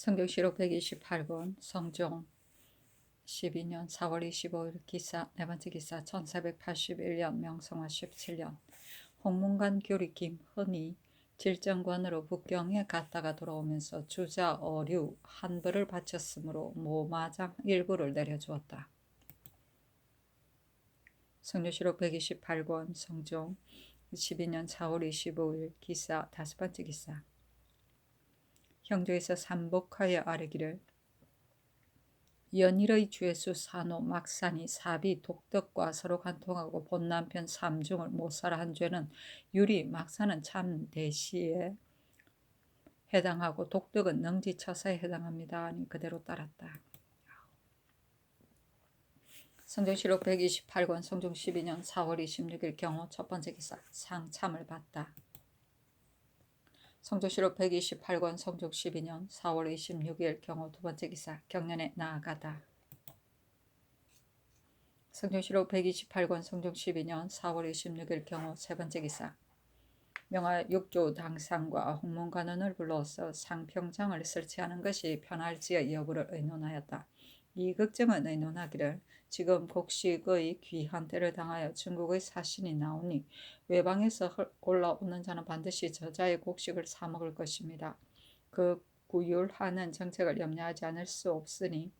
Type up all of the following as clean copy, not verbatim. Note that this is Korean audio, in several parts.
성경시록 128권 성종 12년 4월 25일 기사 네 번째 기사 1481년 명성화 17년 홍문관 교리 김헌이 질정관으로 북경에 갔다가 돌아오면서 주자 어류 한 벌을 바쳤으므로 모마장 일부를 내려주었다. 성경시록 128권 성종 12년 4월 25일 기사 다섯 번째 기사 형제에서 삼복하여 아뢰기를 연일의 주예수 산호 막산이 사비 독덕과 서로 간통하고 본 남편 삼중을 못살아 한 죄는 유리 막산은 참 대시에 해당하고 독덕은 능지처사에 해당합니다. 하니 그대로 따랐다. 성종시록 128권 성종 12년 4월 26일 경호 첫 번째 기사 상참을 받다. 성종시록 128권 성종 12년 4월 26일 경호 두 번째 기사 경련에 나아가다. 성종시록 128권 성종 12년 4월 26일 경호 세 번째 기사 명하 육조 당상과 홍문관원을 불러서 상평장을 설치하는 것이 편할지의 여부를 의논하였다. 이 걱정은 의논하기를 지금 곡식의 귀한 때를 당하여 중국의 사신이 나오니 외방에서 올라오는 자는 반드시 저자의 곡식을 사 먹을 것입니다. 그 구휼하는 정책을 염려하지 않을 수 없으니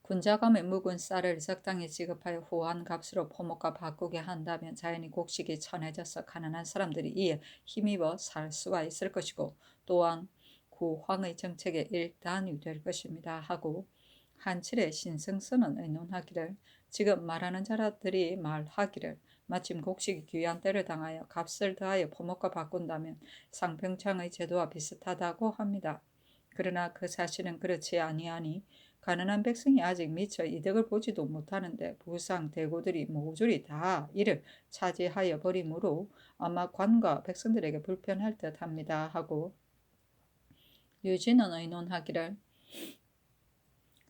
군자감의 묵은 쌀을 적당히 지급하여 후한 값으로 포목과 바꾸게 한다면 자연히 곡식이 천해져서 가난한 사람들이 이에 힘입어 살 수가 있을 것이고 또한 구황의 정책에 일단이 될 것입니다. 하고 한칠의 신성선은 의논하기를 지금 말하는 자들이 말하기를 마침 곡식이 귀한 때를 당하여 값을 더하여 포목과 바꾼다면 상평창의 제도와 비슷하다고 합니다. 그러나 그 사실은 그렇지 아니하니 가난한 백성이 아직 미처 이득을 보지도 못하는데 부상 대고들이 모조리 다 이를 차지하여 버리므로 아마 관과 백성들에게 불편할 듯합니다. 하고 유진은 의논하기를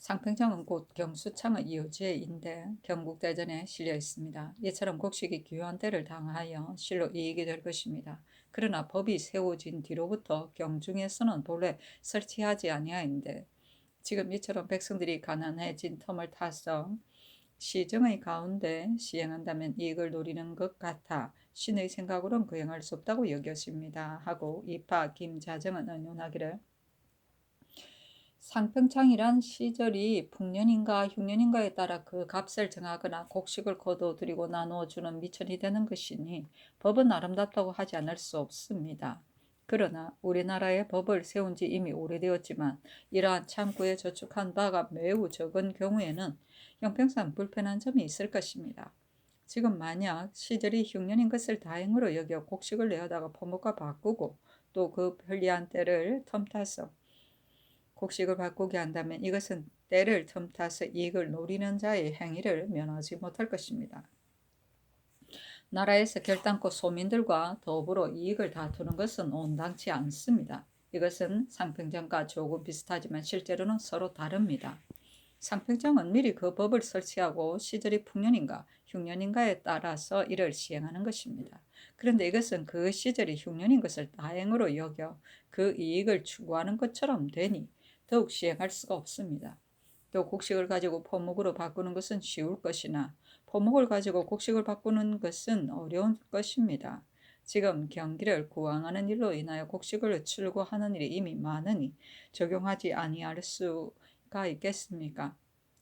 상평창은 곧 경수창의 이유지인데 경국대전에 실려 있습니다. 이처럼 곡식이 귀한 때를 당하여 실로 이익이 될 것입니다. 그러나 법이 세워진 뒤로부터 경중에서는 본래 설치하지 아니하인데 지금 이처럼 백성들이 가난해진 텀을 타서 시정의 가운데 시행한다면 이익을 노리는 것 같아 신의 생각으로는 거행할 수 없다고 여겼습니다. 하고 이파 김자정은 의논하기를 상평창이란 시절이 풍년인가 흉년인가에 따라 그 값을 정하거나 곡식을 거둬들이고 나누어주는 미천이 되는 것이니 법은 아름답다고 하지 않을 수 없습니다. 그러나 우리나라에 법을 세운 지 이미 오래되었지만 이러한 창구에 저축한 바가 매우 적은 경우에는 형평상 불편한 점이 있을 것입니다. 지금 만약 시절이 흉년인 것을 다행으로 여겨 곡식을 내어다가 포목과 바꾸고 또 그 편리한 때를 텀타서 곡식을 바꾸게 한다면 이것은 때를 틈타서 이익을 노리는 자의 행위를 면하지 못할 것입니다. 나라에서 결단코 소민들과 더불어 이익을 다투는 것은 온당치 않습니다. 이것은 상평장과 조금 비슷하지만 실제로는 서로 다릅니다. 상평장은 미리 그 법을 설치하고 시절이 풍년인가 흉년인가에 따라서 이를 시행하는 것입니다. 그런데 이것은 그 시절이 흉년인 것을 다행으로 여겨 그 이익을 추구하는 것처럼 되니 더욱 시행할 수가 없습니다. 또 곡식을 가지고 포목으로 바꾸는 것은 쉬울 것이나 포목을 가지고 곡식을 바꾸는 것은 어려운 것입니다. 지금 경기를 구황하는 일로 인하여 곡식을 출고하는 일이 이미 많으니 적용하지 아니할 수가 있겠습니까?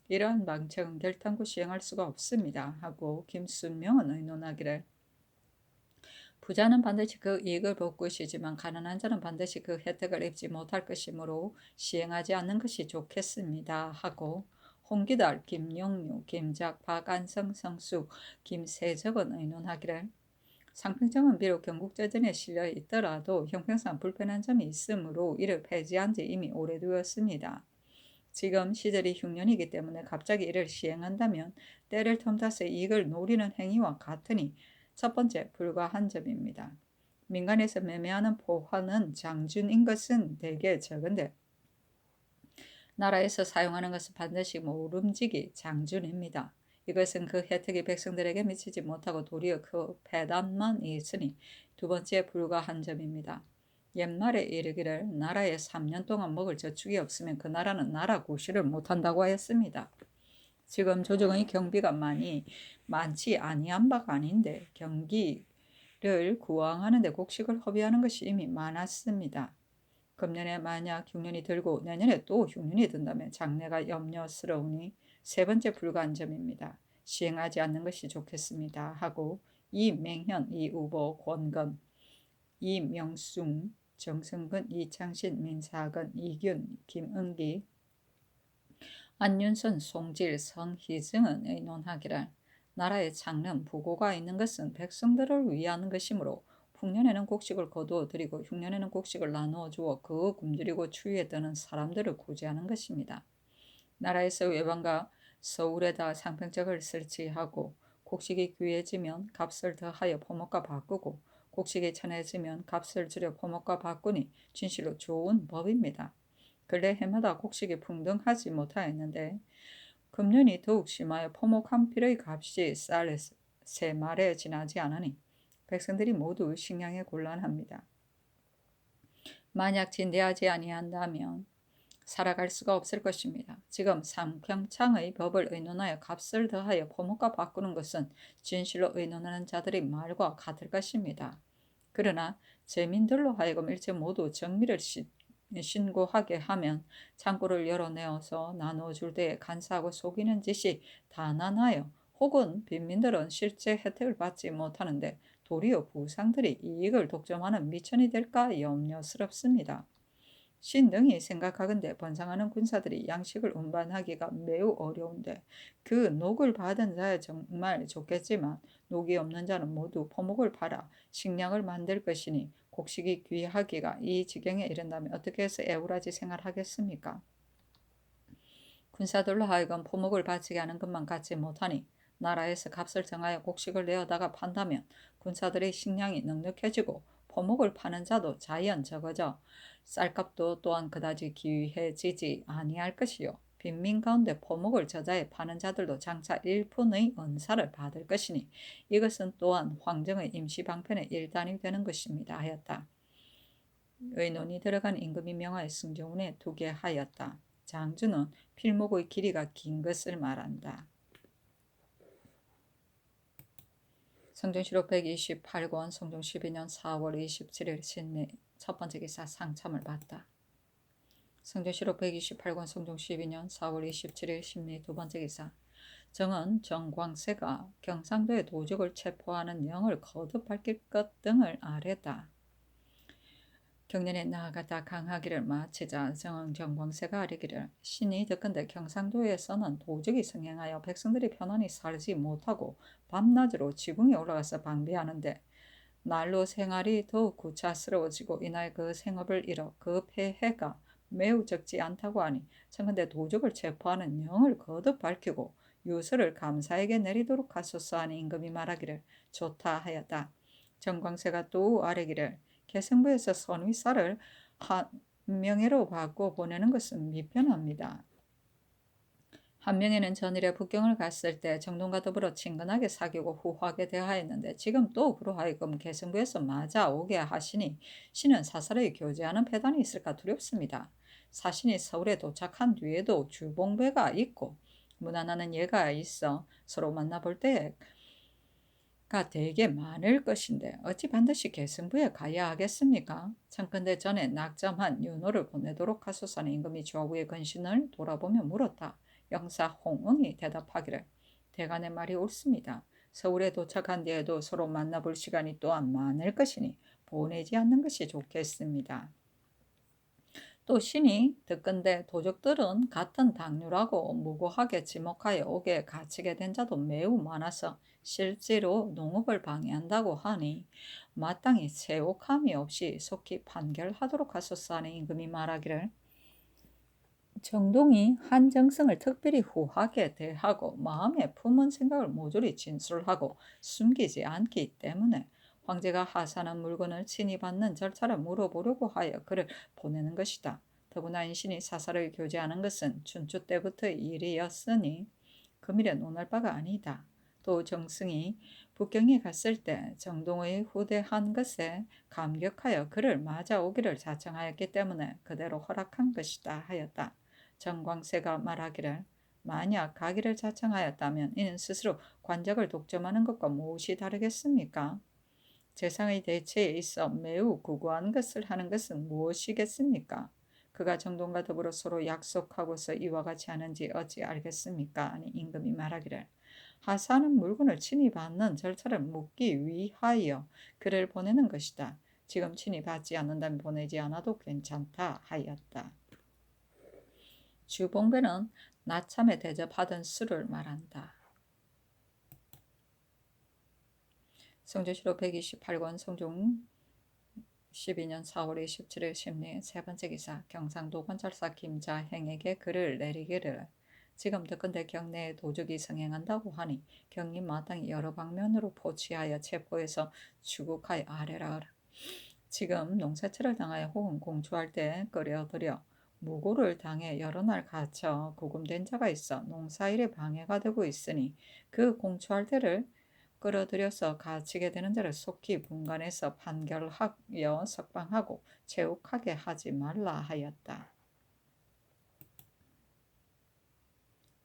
이러한 방책은 결단코 시행할 수가 없습니다. 하고 김순명은 의논하기를 부자는 반드시 그 이익을 볼 것이지만 가난한 자는 반드시 그 혜택을 입지 못할 것이므로 시행하지 않는 것이 좋겠습니다. 하고 홍기달, 김용유, 김작, 박안성, 성숙, 김세적은 의논하기를 상평정은 비록 경국재전에 실려 있더라도 형평상 불편한 점이 있으므로 이를 폐지한 지 이미 오래되었습니다. 지금 시절이 흉년이기 때문에 갑자기 이를 시행한다면 때를 틈타서 이익을 노리는 행위와 같으니 첫 번째, 불가한 점입니다. 민간에서 매매하는 포화는 장준인 것은 대개 적은데 나라에서 사용하는 것은 반드시 모름지기 장준입니다. 이것은 그 혜택이 백성들에게 미치지 못하고 도리어 그 폐단만 있으니 두 번째 불가한 점입니다. 옛말에 이르기를 나라에 3년 동안 먹을 저축이 없으면 그 나라는 나라 구실을 못한다고 하였습니다. 지금 조정의 경비가 많지 아니한 바가 아닌데 경기를 구황하는 데 곡식을 허비하는 것이 이미 많았습니다. 금년에 만약 흉년이 들고 내년에 또 흉년이 든다면 장래가 염려스러우니 세 번째 불가한 점입니다. 시행하지 않는 것이 좋겠습니다. 하고 이맹현, 이우보, 권건, 이명숭, 정승근, 이창신, 민사근, 이균, 김은기, 안윤선, 송질, 성희승은 의논하기를 나라의 장름, 부고가 있는 것은 백성들을 위한 것이므로 풍년에는 곡식을 거두어 드리고 흉년에는 곡식을 나누어 주어 그 굶주리고 추위에 떠는 사람들을 구제하는 것입니다. 나라에서 외방과 서울에다 상평적을 설치하고 곡식이 귀해지면 값을 더하여 포목과 바꾸고 곡식이 천해지면 값을 줄여 포목과 바꾸니 진실로 좋은 법입니다. 근래 해마다 곡식이 풍등하지 못하였는데 금년이 더욱 심하여 포목 한 필의 값이 쌀 3말에 지나지 않으니 백성들이 모두 식량에 곤란합니다. 만약 진대하지 아니한다면 살아갈 수가 없을 것입니다. 지금 상평창의 법을 의논하여 값을 더하여 포목과 바꾸는 것은 진실로 의논하는 자들의 말과 같을 것입니다. 그러나 재민들로 하여금 일체 모두 정미를 신고하게 하면 창고를 열어내어서 나누어줄 때에 간사하고 속이는 짓이 다난하여 혹은 빈민들은 실제 혜택을 받지 못하는데 도리어 부상들이 이익을 독점하는 미천이 될까 염려스럽습니다. 신등이 생각하건대 번상하는 군사들이 양식을 운반하기가 매우 어려운데 그 녹을 받은 자야 정말 좋겠지만 녹이 없는 자는 모두 포목을 팔아 식량을 만들 것이니 곡식이 귀하기가 이 지경에 이른다면 어떻게 해서 애우라지 생활하겠습니까? 군사들로 하여금 포목을 바치게 하는 것만 갖지 못하니 나라에서 값을 정하여 곡식을 내어다가 판다면 군사들의 식량이 넉넉해지고 포목을 파는 자도 자연 적어져 쌀값도 또한 그다지 귀해지지 아니할 것이요. 빈민 가운데 포목을 저자에 파는 자들도 장차 1푼의 은사를 받을 것이니 이것은 또한 황정의 임시방편의 일단이 되는 것입니다. 하였다. 의논이 들어간 임금이 명하여 승정원에 두게 하였다. 장주는 필목의 길이가 긴 것을 말한다. 성종실록 128권 성종 12년 4월 27일 신내 첫 번째 기사 상참을 받다. 성종실록 128권 성종 12년 4월 27일 심리 두 번째 기사 정은 정광세가 경상도의 도적을 체포하는 영을 거듭 밝힐 것 등을 아뢰다. 경년에 나아가다 강하기를 마치자 정은 정광세가 아뢰기를 신이 듣건대 경상도에서는 도적이 성행하여 백성들이 편안히 살지 못하고 밤낮으로 지붕에 올라가서 방비하는데 날로 생활이 더욱 구차스러워지고 이날 그 생업을 잃어 그 폐해가 매우 적지 않다고 하니 청컨대 도적을 체포하는 영을 거듭 밝히고 유서를 감사에게 내리도록 하소서 하니 임금이 말하기를 좋다 하였다. 정광세가 또 아뢰기를 개성부에서 선위쌀을 한 명예로 받고 보내는 것은 미편합니다. 한 명에는 전일에 북경을 갔을 때 정동과 더불어 친근하게 사귀고 후하게 대하였는데 지금 또 그로 하여금 개성부에서 맞아 오게 하시니 신은 사사를 교제하는 패단이 있을까 두렵습니다. 사신이 서울에 도착한 뒤에도 주봉배가 있고 무난하는 예가 있어 서로 만나볼 때가 되게 많을 것인데 어찌 반드시 개성부에 가야 하겠습니까? 청컨대 전에 낙점한 윤호를 보내도록 하소서는 임금이 조부의 근신을 돌아보며 물었다. 영사 홍응이 대답하기를 대간의 말이 옳습니다. 서울에 도착한 뒤에도 서로 만나볼 시간이 또한 많을 것이니 보내지 않는 것이 좋겠습니다. 또 신이 듣건대 도적들은 같은 당류라고 무고하게 지목하여 옥에 갇히게 된 자도 매우 많아서 실제로 농업을 방해한다고 하니 마땅히 세옥함이 없이 속히 판결하도록 하소서 하는 임금이 말하기를 정동이 한정성을 특별히 후하게 대하고 마음에 품은 생각을 모조리 진술하고 숨기지 않기 때문에 황제가 하사한 물건을 친히 받는 절차를 물어보려고 하여 그를 보내는 것이다. 더구나 인신이 사사를 교제하는 것은 춘추 때부터의 일이었으니 금일에 논할 바가 아니다. 또 정승이 북경에 갔을 때 정동의 후대한 것에 감격하여 그를 맞아오기를 자청하였기 때문에 그대로 허락한 것이다 하였다. 정광세가 말하기를 만약 가기를 자청하였다면 이는 스스로 관작을 독점하는 것과 무엇이 다르겠습니까? 재상의 대체에 있어 매우 구구한 것을 하는 것은 무엇이겠습니까? 그가 정동과 더불어 서로 약속하고서 이와 같이 하는지 어찌 알겠습니까? 아니 임금이 말하기를 하사는 물건을 친히 받는 절차를 묻기 위하여 그를 보내는 것이다. 지금 친히 받지 않는다면 보내지 않아도 괜찮다 하였다. 주봉배는 나참에 대접하던 수를 말한다. 성조실록 128권 성종 12년 4월 27일 심리 세 번째 기사 경상도 관찰사 김자행에게 글을 내리기를 지금 듣건대 경내에 도적이 성행한다고 하니 경이 마땅히 여러 방면으로 포치하여 체포해서 추국하여 아래라. 지금 농사철을 당하여 혹은 공추할 때 끌어들여 무고를 당해 여러 날 갇혀 구금된 자가 있어 농사일에 방해가 되고 있으니 그 공추할 때를 끌어들여서 갇히게 되는 자를 속히 분간해서 판결하여 석방하고 체육하게 하지 말라 하였다.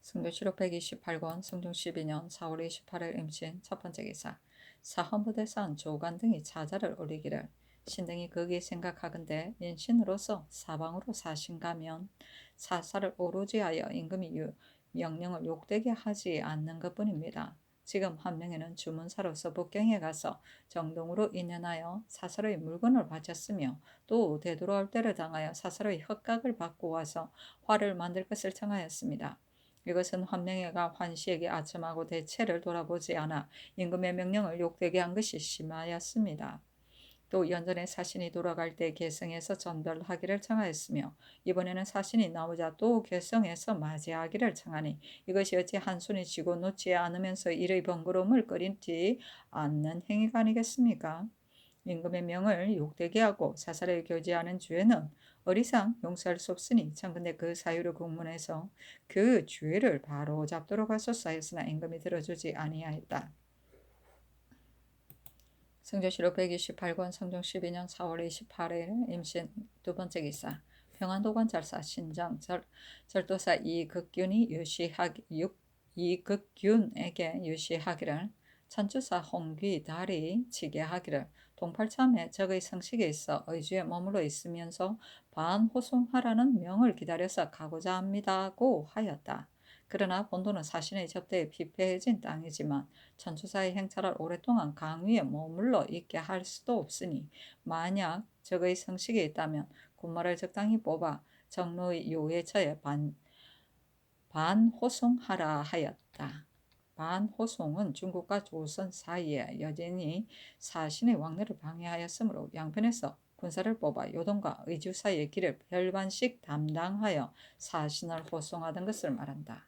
승조실록 128권 성종 12년 4월 28일 임신 첫 번째 기사 사헌부대산 조간 등이 차자를 올리기를 신등이 거기에 생각하건대 인신으로서 사방으로 사신가면 사사를 오로지 하여 임금이 명령을 욕되게 하지 않는 것뿐입니다. 지금 한 명에는 주문사로서 북경에 가서 정동으로 인연하여 사설의 물건을 바쳤으며 또 되돌아올 때를 당하여 사설의 헛각을 받고 와서 화를 만들 것을 청하였습니다. 이것은 환명회가 환시에게 아첨하고 대체를 돌아보지 않아 임금의 명령을 욕되게 한 것이 심하였습니다. 또 연전에 사신이 돌아갈 때 개성에서 전별하기를 청하였으며 이번에는 사신이 나오자 또 개성에서 맞이하기를 청하니 이것이 어찌 한손이 쥐고 놓지 않으면서 일의 번거로움을 꺼리지 않는 행위가 아니겠습니까? 임금의 명을 욕되게 하고 사사를 교제하는 죄는 어리상 용서할 수 없으니 청근대 그 사유를 국문해서 그 죄를 바로 잡도록 하소서 하였으나 임금이 들어주지 아니하였다. 성조실록 128권 성종 12년 4월 28일 임신 두 번째 기사 평안도 관찰사 신정 절도사 이극균에게 유시하기를 천주사 홍귀 달이 치게 하기를 동팔참에 적의 성식에 있어 의주에 머물러 있으면서 반호송하라는 명을 기다려서 가고자 합니다고 하였다. 그러나 본도는 사신의 접대에 피폐해진 땅이지만 천주사의 행차를 오랫동안 강 위에 머물러 있게 할 수도 없으니 만약 적의 성식에 있다면 군마를 적당히 뽑아 정로의 요에 처해 반호송하라 하였다. 반호송은 중국과 조선 사이에 여전히 사신의 왕래를 방해하였으므로 양편에서 군사를 뽑아 요동과 의주 사이의 길을 별반씩 담당하여 사신을 호송하던 것을 말한다.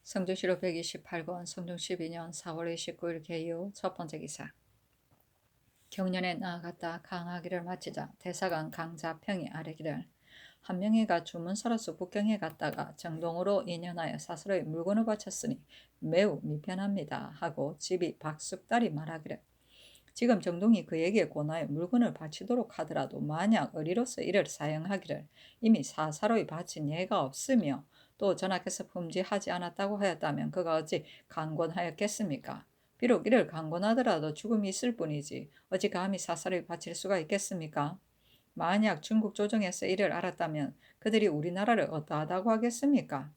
성조실록 128권 성종 12년 4월 29일 개요 첫 번째 기사 경년에 나아갔다 강하기를 마치자 대사관 강자평이 아뢰기를 한명회가 주문사로서 북경에 갔다가 정동으로 인연하여 사설의 물건을 바쳤으니 매우 미편합니다 하고 집이 박숙달이 말하기를 지금 정동이 그에게 권하여 물건을 바치도록 하더라도 만약 의리로서 이를 사용하기를 이미 사사로이 바친 예가 없으며 또 전하께서 품지하지 않았다고 하였다면 그가 어찌 강권하였겠습니까? 비록 이를 강권하더라도 죽음이 있을 뿐이지 어찌 감히 사사로이 바칠 수가 있겠습니까? 만약 중국 조정에서 이를 알았다면 그들이 우리나라를 어떠하다고 하겠습니까?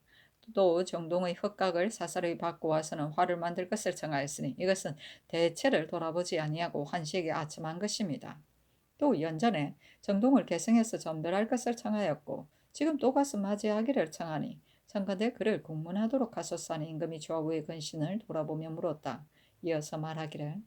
또 정동의 흑각을 사사로이 받고 와서는 화를 만들 것을 청하였으니 이것은 대체를 돌아보지 아니하고 환시에게 아첨한 것입니다. 또 연전에 정동을 개성해서 전별할 것을 청하였고 지금 또 가서 맞이하기를 청하니 청컨대 그를 공문하도록 하소서 하니 임금이 좌우의 근신을 돌아보며 물었다. 이어서 말하기를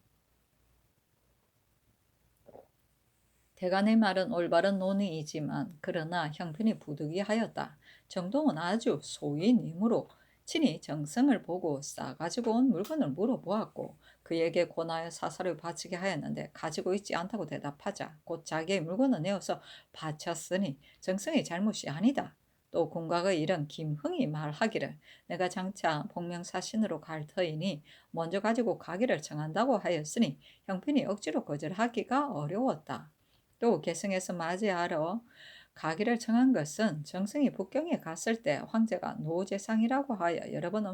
대간의 말은 올바른 논의이지만 그러나 형편이 부득이하였다. 정동은 아주 소인이므로 친히 정성을 보고 싸가지고 온 물건을 물어보았고 그에게 권하여 사사를 바치게 하였는데 가지고 있지 않다고 대답하자 곧 자기의 물건을 내어서 바쳤으니 정성의 잘못이 아니다. 또 궁각의 일은 김흥이 말하기를 내가 장차 복명사신으로 갈 터이니 먼저 가지고 가기를 청한다고 하였으니 형편이 억지로 거절하기가 어려웠다. 또 계승에서 맞이하러 가기를 청한 것은 정승이 북경에 갔을 때 황제가 노제상이라고 하여 여러 번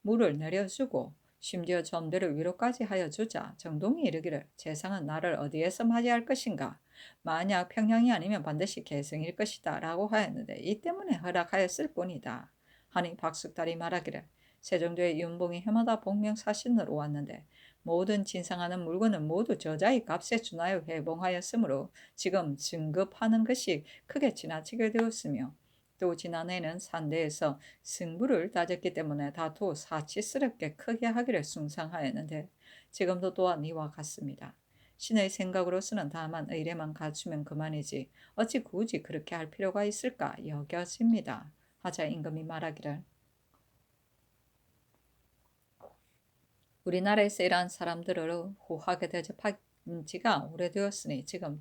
물을 내려주고 심지어 점대로 위로까지 하여 주자 정동이 이르기를 재상은 나를 어디에서 맞이할 것인가? 만약 평양이 아니면 반드시 계승일 것이다 라고 하였는데 이 때문에 허락하였을 뿐이다. 하니 박숙달이 말하기를 세종대의 윤봉이 해마다 복명사신으로 왔는데 모든 진상하는 물건은 모두 저자의 값에 준하여 회봉하였으므로 지금 증급하는 것이 크게 지나치게 되었으며 또 지난해에는 산대에서 승부를 따졌기 때문에 다투어 사치스럽게 크게 하기를 숭상하였는데 지금도 또한 이와 같습니다. 신의 생각으로서는 다만 의례만 갖추면 그만이지 어찌 굳이 그렇게 할 필요가 있을까 여겨집니다. 하자 임금이 말하기를 우리나라에서 이러한 사람들을 후하게 대접한 지가 오래되었으니 지금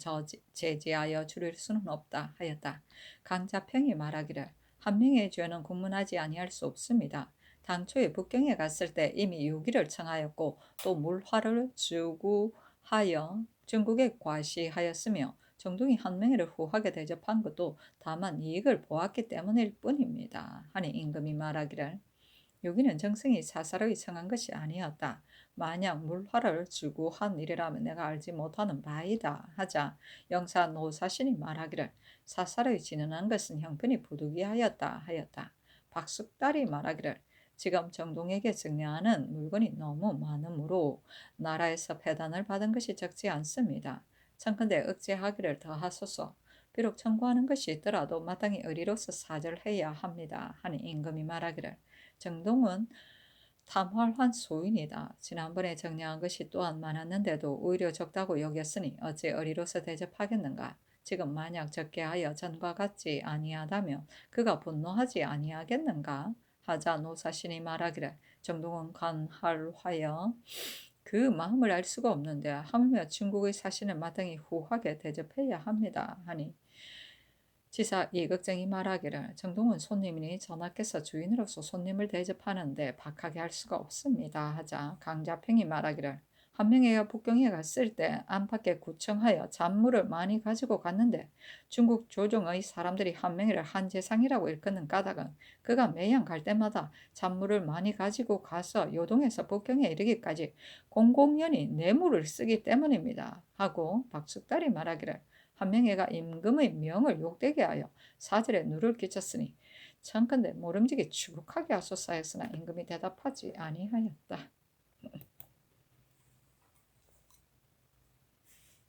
제지하여 줄일 수는 없다 하였다. 강자평이 말하기를 한 명의 죄는 군문하지 아니할 수 없습니다. 당초에 북경에 갔을 때 이미 유기를 청하였고 또 물화를 주구하여 중국에 과시하였으며 정동이 한명회를 후하게 대접한 것도 다만 이익을 보았기 때문일 뿐입니다. 하니 임금이 말하기를 여기는 정승이 사사로이 청한 것이 아니었다. 만약 물화를 주고 한 일이라면 내가 알지 못하는 바이다 하자 영사 노사신이 말하기를 사사로이 진언한 것은 형편이 부득이하였다 하였다. 박숙달이 말하기를 지금 정동에게 증량하는 물건이 너무 많으므로 나라에서 배단을 받은 것이 적지 않습니다. 청컨대 억제하기를 더하소서. 비록 청구하는 것이 있더라도 마땅히 의리로서 사절해야 합니다. 하니 임금이 말하기를 정동은 탐활한 소인이다. 지난번에 정리한 것이 또한 많았는데도 오히려 적다고 여겼으니 어찌 어리로서 대접하겠는가. 지금 만약 적게 하여 전과 같지 아니하다면 그가 분노하지 아니하겠는가. 하자 노사신이 말하기를 정동은 간할하여 그 마음을 알 수가 없는데 하물며 중국의 사신을 마땅히 후하게 대접해야 합니다. 하니 지사 이극정이 말하기를 정동은 손님이니 전하께서 주인으로서 손님을 대접하는데 박하게 할 수가 없습니다. 하자 강자평이 말하기를 한명회가 북경에 갔을 때 안팎에 구청하여 잔물을 많이 가지고 갔는데 중국 조정의 사람들이 한명회를 한재상이라고 일컫는 까닭은 그가 매양 갈 때마다 잔물을 많이 가지고 가서 요동에서 북경에 이르기까지 공공연히 뇌물을 쓰기 때문입니다. 하고 박숙달이 말하기를 한명회가 임금의 명을 욕되게 하여 사절에 누를 끼쳤으니 청컨대 모름지기 추국하게 하소서 했으나 임금이 대답하지 아니하였다.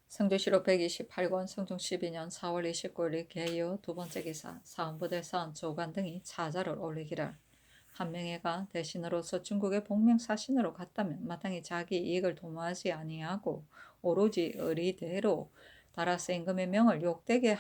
성조실록 128권 성종 12년 4월 29일 개요 두 번째 기사 사헌부대사원 조관 등이 차자를 올리기를 한명회가 대신으로서 중국의 복명사신으로 갔다면 마땅히 자기 이익을 도모하지 아니하고 오로지 의리대로 따라서 임금의 명을 욕되게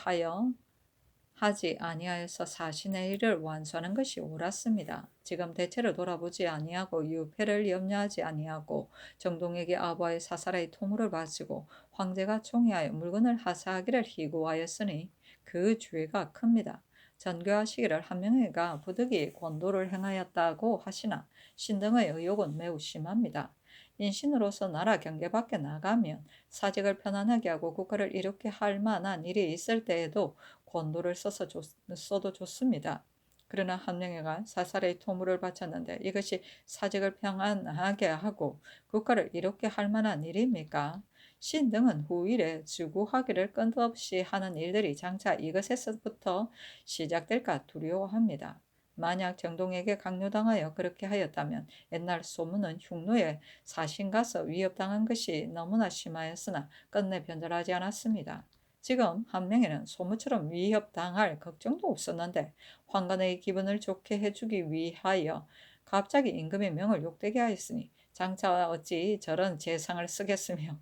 하지 아니하여서 사신의 일을 완수하는 것이 옳았습니다. 지금 대체로 돌아보지 아니하고 유패를 염려하지 아니하고 정동에게 아부하여 사사라의 토물을 바치고 황제가 총애하여 물건을 하사하기를 희고하였으니 그 죄가 큽니다. 전교하시기를 한명회가 부득이 권도를 행하였다고 하시나 신등의 의혹은 매우 심합니다. 인신으로서 나라 경계 밖에 나가면 사직을 편안하게 하고 국가를 이롭게 할 만한 일이 있을 때에도 권도를 써도 좋습니다. 그러나 한명회가 사사의 토물을 바쳤는데 이것이 사직을 평안하게 하고 국가를 이롭게 할 만한 일입니까? 신등은 후일에 주구하기를 끈도 없이 하는 일들이 장차 이것에서부터 시작될까 두려워합니다. 만약 정동에게 강요당하여 그렇게 하였다면 옛날 소문은 흉노에 사신 가서 위협당한 것이 너무나 심하였으나 끝내 변절하지 않았습니다. 지금 한명회는 소문처럼 위협당할 걱정도 없었는데 황관의 기분을 좋게 해주기 위하여 갑자기 임금의 명을 욕되게 하였으니 장차 어찌 저런 재상을 쓰겠으며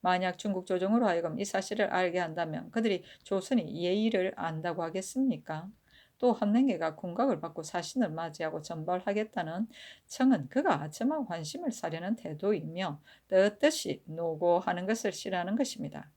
만약 중국 조정으로 하여금 이 사실을 알게 한다면 그들이 조선이 예의를 안다고 하겠습니까? 또 한명회가 군각을 받고 사신을 맞이하고 전발하겠다는 청은 그가 아첨한 환심을 사려는 태도이며 뜻뜻이 노고하는 것을 싫어하는 것입니다.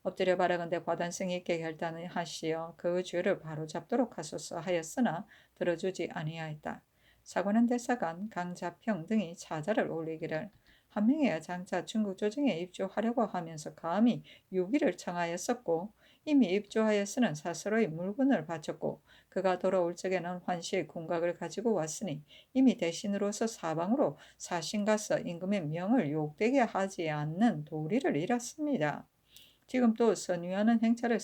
엎드려 바라건대 과단성 있게 결단하시어 그 죄를 바로잡도록 하소서 하였으나 들어주지 아니하였다. 사고는 대사관, 강자평 등이 차자를 올리기를 한명회가 장차 중국 조정에 입주하려고 하면서 감히 유기를 청하였었고 이미 입주하였으는 스스로의 물건을 바쳤고 그가 돌아올 적에는 환시의 궁각을 가지고 왔으니 이미 대신으로서 사방으로 사신가서 임금의 명을 욕되게 하지 않는 도리를 잃었습니다. 지금 또 선유하는 행차를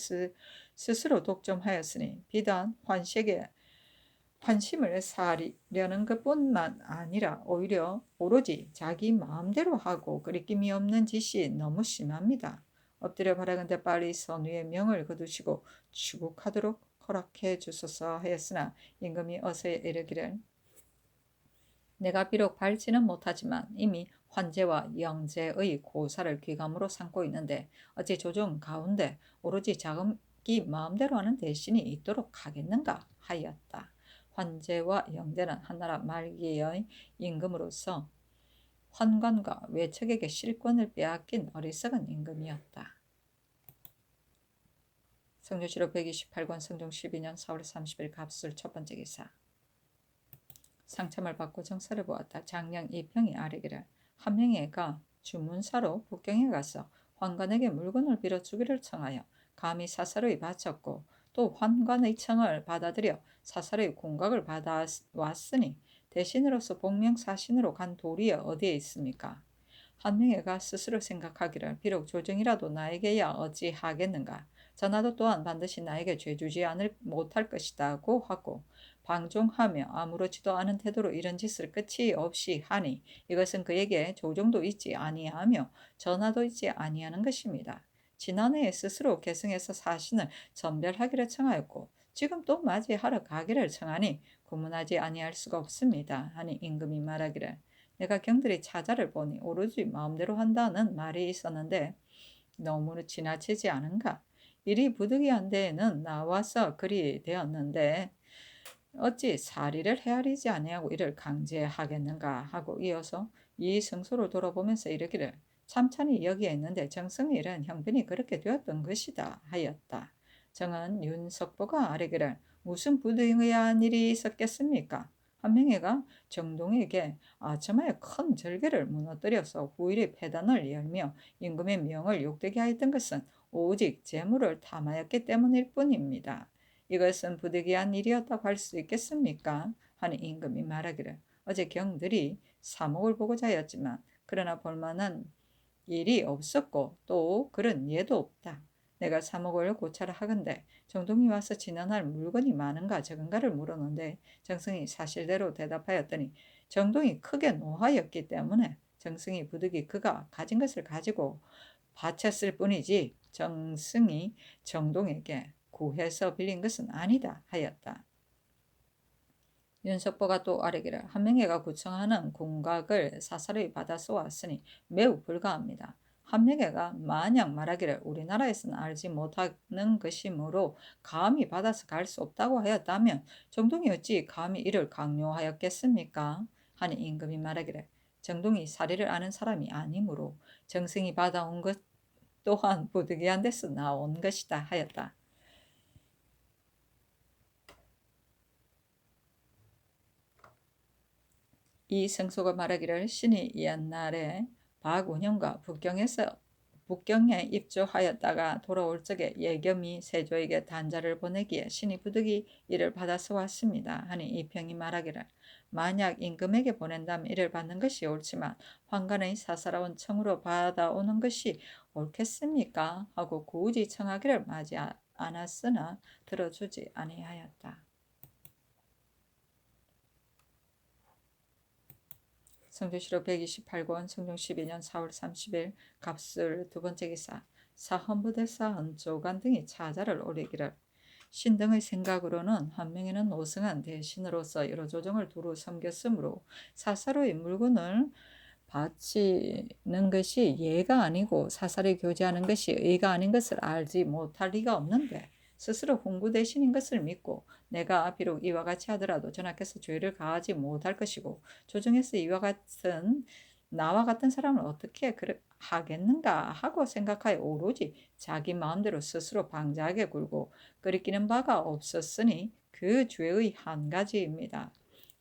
스스로 독점하였으니 비단 환시에게 환심을 사리려는 것뿐만 아니라 오로지 자기 마음대로 하고 거리낌이 없는 짓이 너무 심합니다. 엎드려 바라건대 빨리 선유의 명을 거두시고 추국하도록 허락해 주소서 하였으나 임금이 어서 이르기를 내가 비록 밟지는 못하지만 이미 환제와 영제의 고사를 귀감으로 삼고 있는데 어찌 조정 가운데 오로지 자기 마음대로 하는 대신이 있도록 하겠는가 하였다. 환제와 영제는 한나라 말기의 임금으로서 환관과 외척에게 실권을 빼앗긴 어리석은 임금이었다. 성조실록 128권 성종 12년 4월 30일 갑술 첫 번째 기사. 상참을 받고 정사를 보았다. 장령 이평이 아뢰기를 한명회가 주문사로 북경에 가서 환관에게 물건을 빌어주기를 청하여 감히 사사로이 바쳤고 또 환관의 청을 받아들여 사사로이 공각을 받아왔으니 대신으로서 복명사신으로 간 도리에 어디에 있습니까? 한명회가 스스로 생각하기를 비록 조정이라도 나에게야 어찌하겠는가. 전하도 또한 반드시 나에게 죄주지 못할 것이다고 하고 방종하며 아무렇지도 않은 태도로 이런 짓을 끝이 없이 하니 이것은 그에게 조정도 있지 아니하며 전하도 있지 아니하는 것입니다. 지난해에 스스로 계승해서 사신을 전별하기를 청하였고 지금 또 맞이하러 가기를 청하니 구문하지 아니할 수가 없습니다. 하니 임금이 말하기를 내가 경들의 차자를 보니 오로지 마음대로 한다는 말이 있었는데 너무 지나치지 않은가? 일이 부득이한 데에는 나와서 그리 되었는데 어찌 사리를 헤아리지 아니하고 이를 강제하겠는가 하고 이어서 이 성소를 돌아보면서 이르기를 참찬이 여기에 있는데 정성이 이른 형편이 그렇게 되었던 것이다 하였다. 정은 윤석보가 아뢰기를 무슨 부득이한 일이 있었겠습니까? 한명회가 정동에게 아첨하여 큰 절개를 무너뜨려서 후일의 폐단을 열며 임금의 명을 욕되게 하였던 것은 오직 재물을 탐하였기 때문일 뿐입니다. 이것은 부득이한 일이었다고 할 수 있겠습니까? 하니 임금이 말하기를 어제 경들이 사목을 보고자 하였지만 그러나 볼만한 일이 없었고 또 그런 예도 없다. 내가 사목을 고찰을 하건대 정동이 와서 지난할 물건이 많은가 적은가를 물었는데 정승이 사실대로 대답하였더니 정동이 크게 노하였기 때문에 정승이 부득이 그가 가진 것을 가지고 바쳤을 뿐이지 정승이 정동에게 구해서 빌린 것은 아니다 하였다. 윤석보가 또 아뢰기를 한명회가 구청하는 공각을 사사로이 받아서 왔으니 매우 불가합니다. 한명회가 만약 말하기를 우리나라에서는 알지 못하는 것이므로 감히 받아서 갈 수 없다고 하였다면 정동이 어찌 감히 이를 강요하였겠습니까? 하니 임금이 말하기를 정동이 사리를 아는 사람이 아니므로 정승이 받아온 것 또한 부득이한 데서 나온 것이다 하였다. 이 성소가 말하기를 신이 옛날에 박운영과 북경에 입주하였다가 돌아올 적에 예겸이 세조에게 단자를 보내기에 신이 부득이 이를 받아서 왔습니다. 하니 이평이 말하기를 만약 임금에게 보낸다면 이를 받는 것이 옳지만 환관의 사사로운 청으로 받아오는 것이 옳겠습니까? 하고 굳이 청하기를 마지 않았으나 들어주지 아니하였다. 성조실록 128권 성종 12년 4월 30일 갑술 두 번째 기사. 사헌부대사 헌조관 등이 차자를 올리기를 신등의 생각으로는 한명회는 노승한 대신으로서 여러 조정을 두루 섬겼으므로 사사로의 물건을 바치는 것이 예가 아니고 사사를 교제하는 것이 의가 아닌 것을 알지 못할 리가 없는데 스스로 훈구 대신인 것을 믿고 내가 비록 이와 같이 하더라도 전하께서 죄를 가하지 못할 것이고 조정에서 이와 같은 나와 같은 사람을 어떻게 하겠는가 하고 생각하여 오로지 자기 마음대로 스스로 방자하게 굴고 끓이기는 바가 없었으니 그 죄의 한 가지입니다.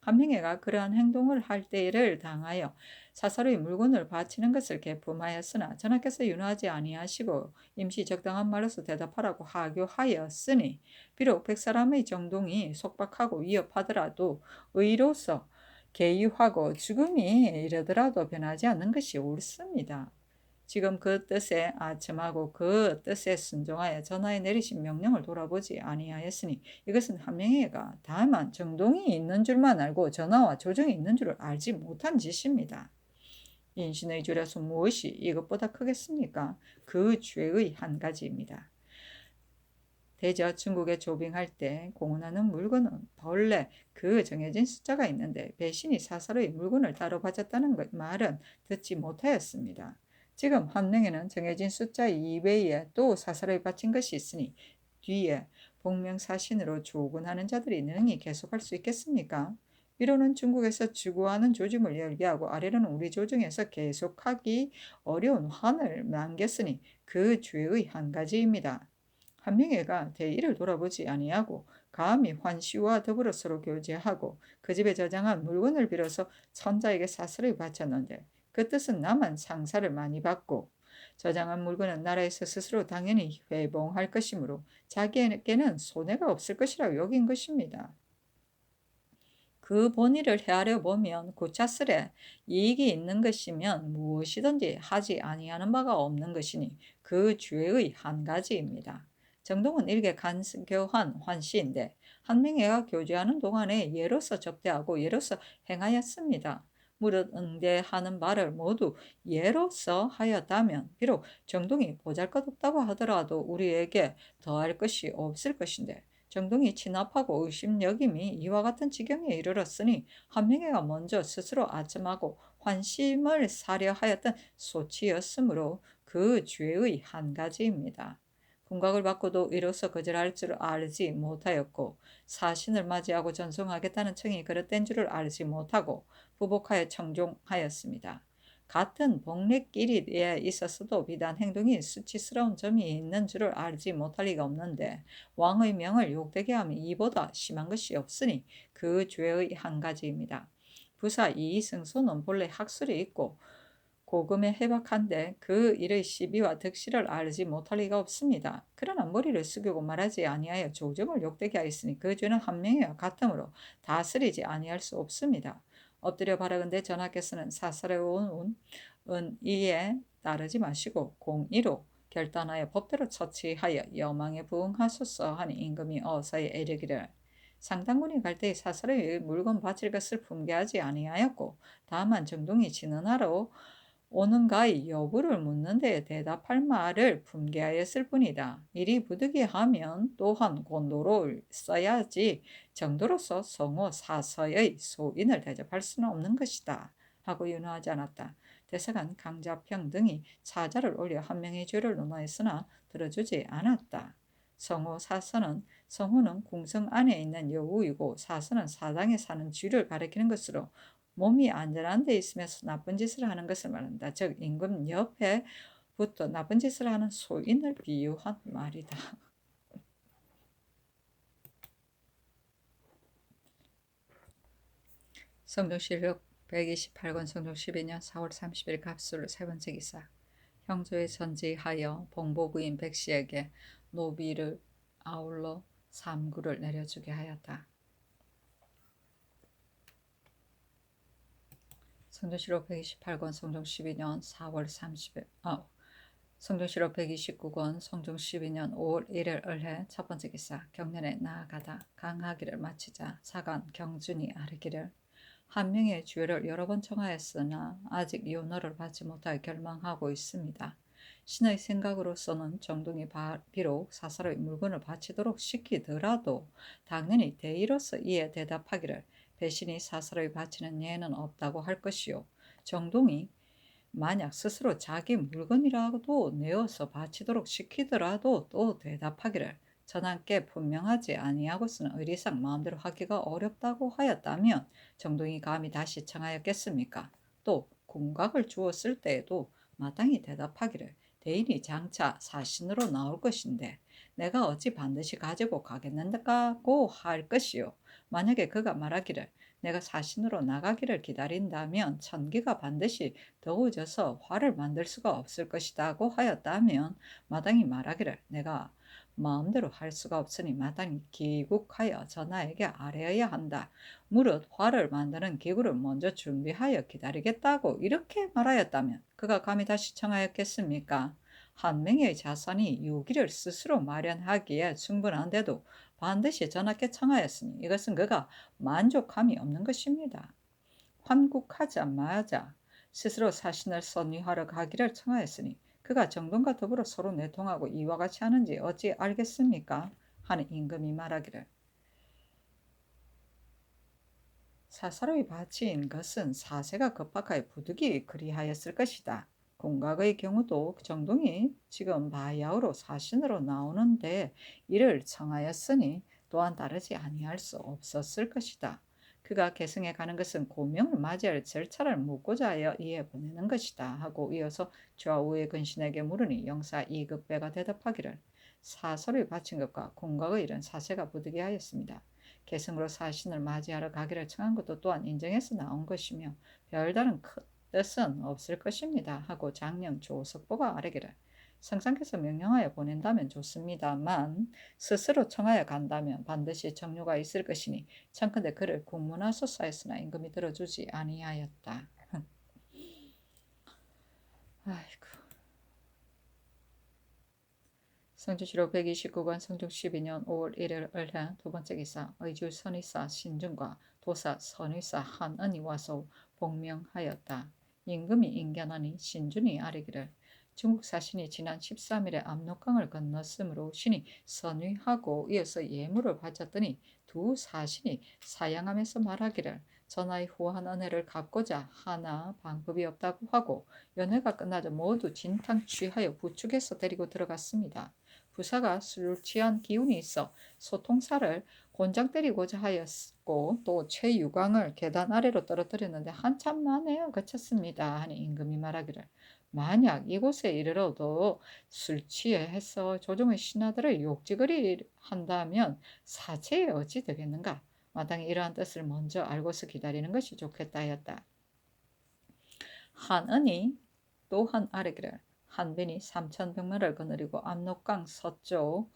한명회가 그러한 행동을 할 때를 당하여 사사로이 물건을 바치는 것을 계품하였으나 전하께서 윤호하지 아니하시고 임시 적당한 말로서 대답하라고 하교하였으니 비록 백사람의 정동이 속박하고 위협하더라도 의로서 개유하고 죽음이 이르더라도 변하지 않는 것이 옳습니다. 지금 그 뜻에 아첨하고 그 뜻에 순종하여 전하에 내리신 명령을 돌아보지 아니하였으니 이것은 한명회가 다만 정동이 있는 줄만 알고 전하와 조정이 있는 줄을 알지 못한 짓입니다. 인신의 죄라서 무엇이 이것보다 크겠습니까? 그 죄의 한 가지입니다. 대저 중국에 조빙할 때 공헌하는 물건은 본래 그 정해진 숫자가 있는데 배신이 사사로이 물건을 따로 바쳤다는 말은 듣지 못하였습니다. 지금 한명에는 정해진 숫자 2배에 또 사사로이 바친 것이 있으니 뒤에 복명사신으로 조군하는 자들이 능히 계속할 수 있겠습니까? 위로는 중국에서 주구하는 조짐을 열게 하고 아래로는 우리 조정에서 계속하기 어려운 환을 남겼으니 그 죄의 한 가지입니다. 한명회가 대의를 돌아보지 아니하고 감히 환시와 더불어 서로 교제하고 그 집에 저장한 물건을 빌어서 천자에게 사슬을 바쳤는데 그 뜻은 나만 상사를 많이 받고 저장한 물건은 나라에서 스스로 당연히 회봉할 것이므로 자기에게는 손해가 없을 것이라고 여긴 것입니다. 그 본의를 헤아려 보면 고차스레 이익이 있는 것이면 무엇이든지 하지 아니하는 바가 없는 것이니 그 죄의 한 가지입니다. 정동은 일개 간교한 환시인데 한명회가 교제하는 동안에 예로서 접대하고 예로서 행하였습니다. 무릇 응대하는 바를 모두 예로서 하였다면 비록 정동이 보잘것없다고 하더라도 우리에게 더할 것이 없을 것인데 정동이 진압하고 의심여김이 이와 같은 지경에 이르렀으니 한명회가 먼저 스스로 아첨하고 환심을 사려 하였던 소치였으므로 그 죄의 한 가지입니다. 군각을 받고도 이로써 거절할 줄 알지 못하였고 사신을 맞이하고 전송하겠다는 청이 그릇된 줄을 알지 못하고 부복하여 청종하였습니다. 같은 복례끼리에 있었어도 비단 행동이 수치스러운 점이 있는 줄을 알지 못할 리가 없는데 왕의 명을 욕되게 함이 이보다 심한 것이 없으니 그 죄의 한 가지입니다. 부사 이승소는 본래 학술이 있고 고금에 해박한데 그 일의 시비와 득실을 알지 못할 리가 없습니다. 그러나 머리를 숙이고 말하지 아니하여 조정을 욕되게 하였으니 그 죄는 한명회와 같으므로 다스리지 아니할 수 없습니다. 엎드려 바라건대 전하께서는 사사로운 이에 따르지 마시고 공의로 결단하여 법대로 처치하여 여망에 부응하소서 하니 임금이 어서히 이르기를 상당군이 갈 때에 사사로이 물건 바칠 것을 품게하지 아니하였고 다만 정동이 진언하러 오는가의 여부를 묻는 데 대답할 말을 품게하였을 뿐이다. 일이 부득이하면 또한 곤도를 써야지 정도로서 성호 사서의 소인을 대접할 수는 없는 것이다. 하고 윤호하지 않았다. 대사관 강자평 등이 사자를 올려 한명의 죄를 논하였으나 들어주지 않았다. 성호 사서는 성호는 궁성 안에 있는 여우이고 사서는 사당에 사는 쥐를 가리키는 것으로 몸이 안전한 데 있으면서 나쁜 짓을 하는 것을 말한다. 즉 임금 옆에 붙어 나쁜 짓을 하는 소인을 비유한 말이다. 성종실록 128권 성종 12년 4월 30일 갑술 세 번째 기사. 형조에 전지하여 봉보부인 백씨에게 노비를 아울러 3구를 내려주게 하였다. 성종실록 128권 성종 12년 4월 30일 성종실록 129권 성종 12년 5월 1일 을해 첫 번째 기사. 경년에 나아가다 강하기를 마치자 사간 경준이 아르기를 한명의 주회를 여러 번 청하였으나 아직 윤호를 받지 못하여 결망하고 있습니다. 신의 생각으로서는 정동이 비록 사사로이 물건을 바치도록 시키더라도 당연히 대의로서 이에 대답하기를 배신이 사사로이 바치는 예는 없다고 할 것이요. 정동이 만약 스스로 자기 물건이라도 내어서 바치도록 시키더라도 또 대답하기를 전하께 분명하지 아니하고서는 의리상 마음대로 하기가 어렵다고 하였다면 정동이 감히 다시 청하였겠습니까? 또 궁각을 주었을 때에도 마땅히 대답하기를 대인이 장차 사신으로 나올 것인데 내가 어찌 반드시 가지고 가겠는가고 할 것이요. 만약에 그가 말하기를 내가 사신으로 나가기를 기다린다면 천기가 반드시 더워져서 화를 만들 수가 없을 것이다고 하였다면 마땅히 말하기를 내가 마음대로 할 수가 없으니 마땅히 귀국하여 전하에게 아뢰어야 한다. 무릇 화를 만드는 기구를 먼저 준비하여 기다리겠다고 이렇게 말하였다면 그가 감히 다시 청하였겠습니까? 한 명의 자산이 유기를 스스로 마련하기에 충분한데도 반드시 전하께 청하였으니 이것은 그가 만족함이 없는 것입니다. 환국하자마자 스스로 사신을 선위하러 가기를 청하였으니 그가 정돈과 더불어 서로 내통하고 이와 같이 하는지 어찌 알겠습니까? 하는 임금이 말하기를 사사로이 바치인 것은 사세가 급박하여 부득이 그리하였을 것이다. 공각의 경우도 정동이 지금 바야흐로 사신으로 나오는데 이를 청하였으니 또한 다르지 아니할 수 없었을 것이다. 그가 계승에 가는 것은 고명을 맞이할 절차를 묻고자 하여 이에 보내는 것이다 하고 이어서 좌우의 근신에게 물으니 영사 2급배가 대답하기를 사설을 바친 것과 공각의 일은 사세가 부득이 하였습니다. 계승으로 사신을 맞이하러 가기를 청한 것도 또한 인정해서 나온 것이며 별다른 큰 뜻은 없을 것입니다 하고 장령 조석보가 아뢰기를 성상께서 명령하여 보낸다면 좋습니다만 스스로 청하여 간다면 반드시 정료가 있을 것이니 청컨대 그를 국문하소서 하였으나 임금이 들어주지 아니하였다. 아이고. 성주시로 129권 성중 12년 5월 1일 을해 두 번째 기사 의주 선의사 신중과 도사 선의사 한은이 와서 복명하였다. 임금이 인견하니 신준이 아뢰기를 중국 사신이 지난 13일에 압록강을 건넜으므로 신이 선의하고 이어서 예물을 바쳤더니 두 사신이 사양하면서 말하기를 전하의 후한 은혜를 갚고자 하나 방법이 없다고 하고 연회가 끝나자 모두 진탕 취하여 부축해서 데리고 들어갔습니다. 부사가 술 취한 기운이 있어 소통사를 곤장 때리고자 하였고 또 최유광을 계단 아래로 떨어뜨렸는데 한참 만에 그쳤습니다 하니 임금이 말하기를 만약 이곳에 이르러도 술 취해서 조정의 신하들을 욕지거리 한다면 사체에 어찌 되겠는가? 마땅히 이러한 뜻을 먼저 알고서 기다리는 것이 좋겠다 하였다. 한은이 또한 아뢰기를 한빈이 3,100마를 거느리고 압록강 서쪽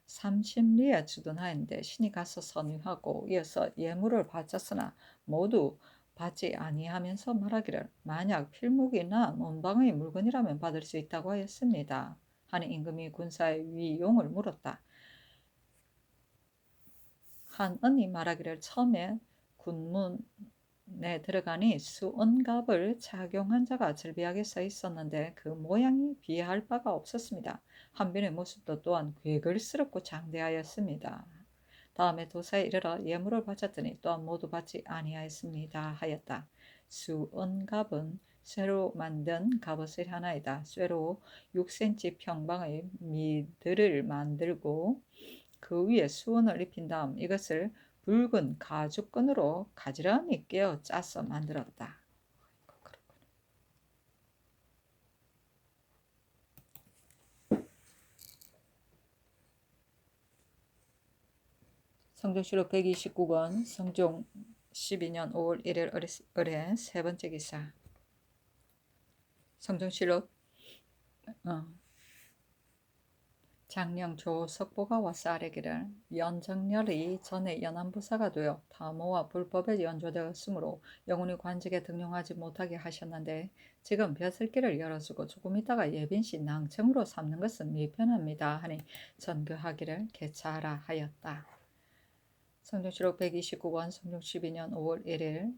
30리에 주둔하였는데 신이 가서 선위하고 이어서 예물을 바쳤으나 모두 받지 아니하면서 말하기를 만약 필묵이나 논방의 물건이라면 받을 수 있다고 하였습니다. 하니 임금이 군사의 위용을 물었다. 한은이 말하기를 처음에 군문 들어가니 수은갑을 착용한 자가 절비하게 서 있었는데 그 모양이 비할 바가 없었습니다. 한빈의 모습도 또한 괴글스럽고 장대하였습니다. 다음에 도사에 이르러 예물을 바쳤더니 또한 모두 받지 아니하였습니다 하였다. 수은갑은 쇠로 만든 갑옷의 하나이다. 쇠로 6cm 평방의 미들을 만들고 그 위에 수은을 입힌 다음 이것을 붉은 가죽끈으로 가지런히 깨어 짜서 만들었다. 성종시록 129권 성종 12년 5월 1일 을해 세 번째 기사. 성종시록 장령 조석보가 와서 아뢰기를 연정렬이 전에 연안부사가 되어 다모와 불법에 연조되었으므로 영원히 관직에 등용하지 못하게 하셨는데 지금 벼슬길을 열어주고 조금 있다가 예빈시 낭청으로 삼는 것은 미편합니다 하니 전교하기를 개차하라 하였다. 성종시록 129권 성종 12년 5월 1일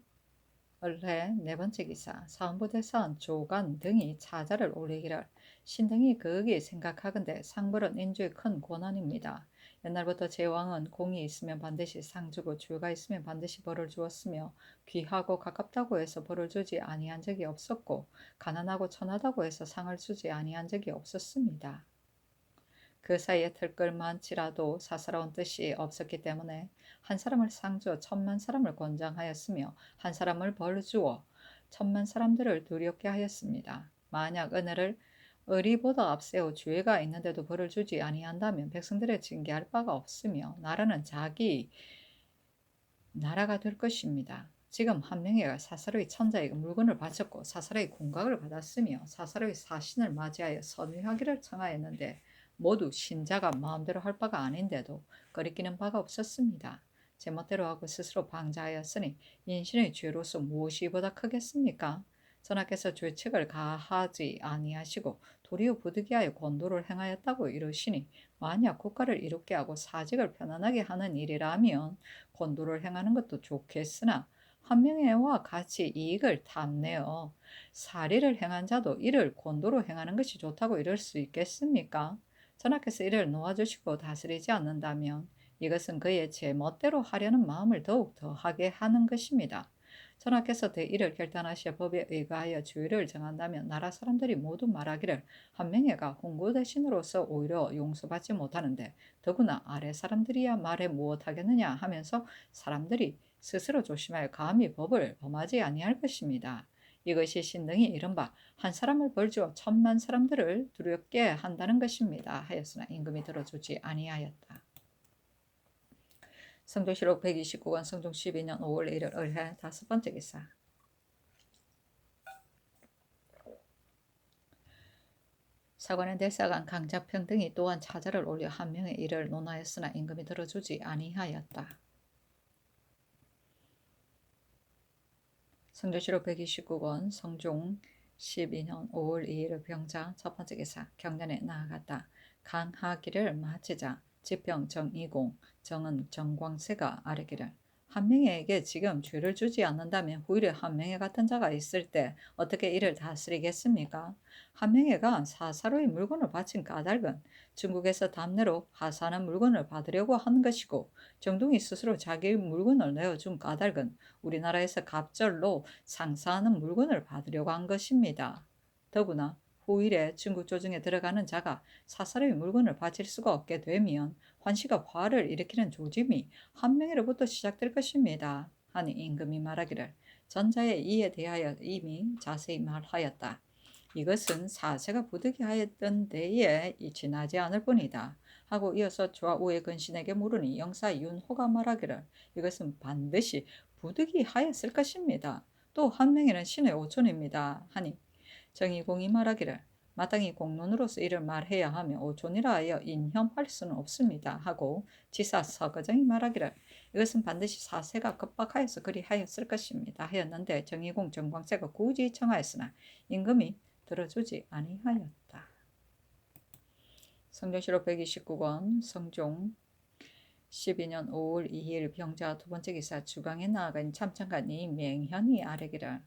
을해 네 번째 기사. 사헌부대사원 조간 등이 차자를 올리기를 신등이 거기에 생각하건대 상벌은 인주의 큰 고난입니다. 옛날부터 제왕은 공이 있으면 반드시 상 주고 주가 있으면 반드시 벌을 주었으며 귀하고 가깝다고 해서 벌을 주지 아니한 적이 없었고 가난하고 천하다고 해서 상을 주지 아니한 적이 없었습니다. 그 사이에 들끌 많지라도 사사로운 뜻이 없었기 때문에 한 사람을 상주어 10,000만 사람을 권장하였으며 한 사람을 벌주어 천만 사람들을 두렵게 하였습니다. 만약 은혜를 의리보다 앞세워 주의가 있는데도 벌을 주지 아니한다면 백성들의 징계할 바가 없으며 나라는 자기 나라가 될 것입니다. 지금 한 명이가 사사로이 천자에게 물건을 바쳤고 사사로이 공각을 받았으며 사사로이 사신을 맞이하여 선위하기를 청하였는데 모두 신자가 마음대로 할 바가 아닌데도 거리끼는 바가 없었습니다. 제멋대로 하고 스스로 방자하였으니 인신의 죄로서 무엇이 보다 크겠습니까? 전하께서 죄책을 가하지 아니하시고 도리어 부득이하여 권도를 행하였다고 이르시니 만약 국가를 이롭게 하고 사직을 편안하게 하는 일이라면 권도를 행하는 것도 좋겠으나 한 명의와 같이 이익을 탐내어 사리를 행한 자도 이를 권도로 행하는 것이 좋다고 이럴 수 있겠습니까? 전하께서 이를 놓아주시고 다스리지 않는다면 이것은 그의 제멋대로 하려는 마음을 더욱 더하게 하는 것입니다. 전하께서 대의를 결단하시어 법에 의거하여 주의를 정한다면 나라 사람들이 모두 말하기를 한 명예가 홍고 대신으로서 오히려 용서받지 못하는데 더구나 아래 사람들이야 말해 무엇하겠느냐 하면서 사람들이 스스로 조심하여 감히 법을 범하지 아니할 것입니다. 이것이 신등이 이른바 한 사람을 벌주어 천만 사람들을 두렵게 한다는 것입니다. 하였으나 임금이 들어주지 아니하였다. 성조실록 129권 성종 12년 5월 1일 을해 5번째 기사. 사관의 대사관 강작평 등이 또한 차자를 올려 한 명의 일을 논하였으나 임금이 들어주지 아니하였다. 성조실록 129권 성종 12년 5월 2일 병자 첫 번째 기사. 경전에 나아갔다. 강하기를 마치자 지평 정이공 정은 정광세가 아뢰기를 한 명에게 지금 죄를 주지 않는다면 후일에 한 명에 같은 자가 있을 때 어떻게 이를 다스리겠습니까? 한 명에가 사사로이 물건을 바친 까닭은 중국에서 담내로 하사하는 물건을 받으려고 하는 것이고 정동이 스스로 자기 물건을 내어준 까닭은 우리나라에서 갑절로 상사하는 물건을 받으려고 한 것입니다. 더구나 후일에 중국 조정에 들어가는 자가 사사로이 물건을 바칠 수가 없게 되면 환시가 화를 일으키는 조짐이 한 명으로부터 시작될 것입니다. 하니 임금이 말하기를 전자의 이에 대하여 이미 자세히 말하였다. 이것은 사세가 부득이하였던 데에 지나지 않을 뿐이다. 하고 이어서 좌우의 근신에게 물으니 영사 윤호가 말하기를 이것은 반드시 부득이하였을 것입니다. 또 한 명에는 신의 오촌입니다. 하니 정의공이 말하기를 마땅히 공론으로서 이를 말해야 하며 오촌이라 하여 인혐할 수는 없습니다. 하고 지사 서거정이 말하기를 이것은 반드시 사세가 급박하여서 그리하였을 것입니다. 하였는데 정의공 정광세가 굳이 청하였으나 임금이 들어주지 아니하였다. 성종실록 129권 성종 12년 5월 2일 병자 두 번째 기사. 주강에 나아간 참청관이 맹현이 아뢰기를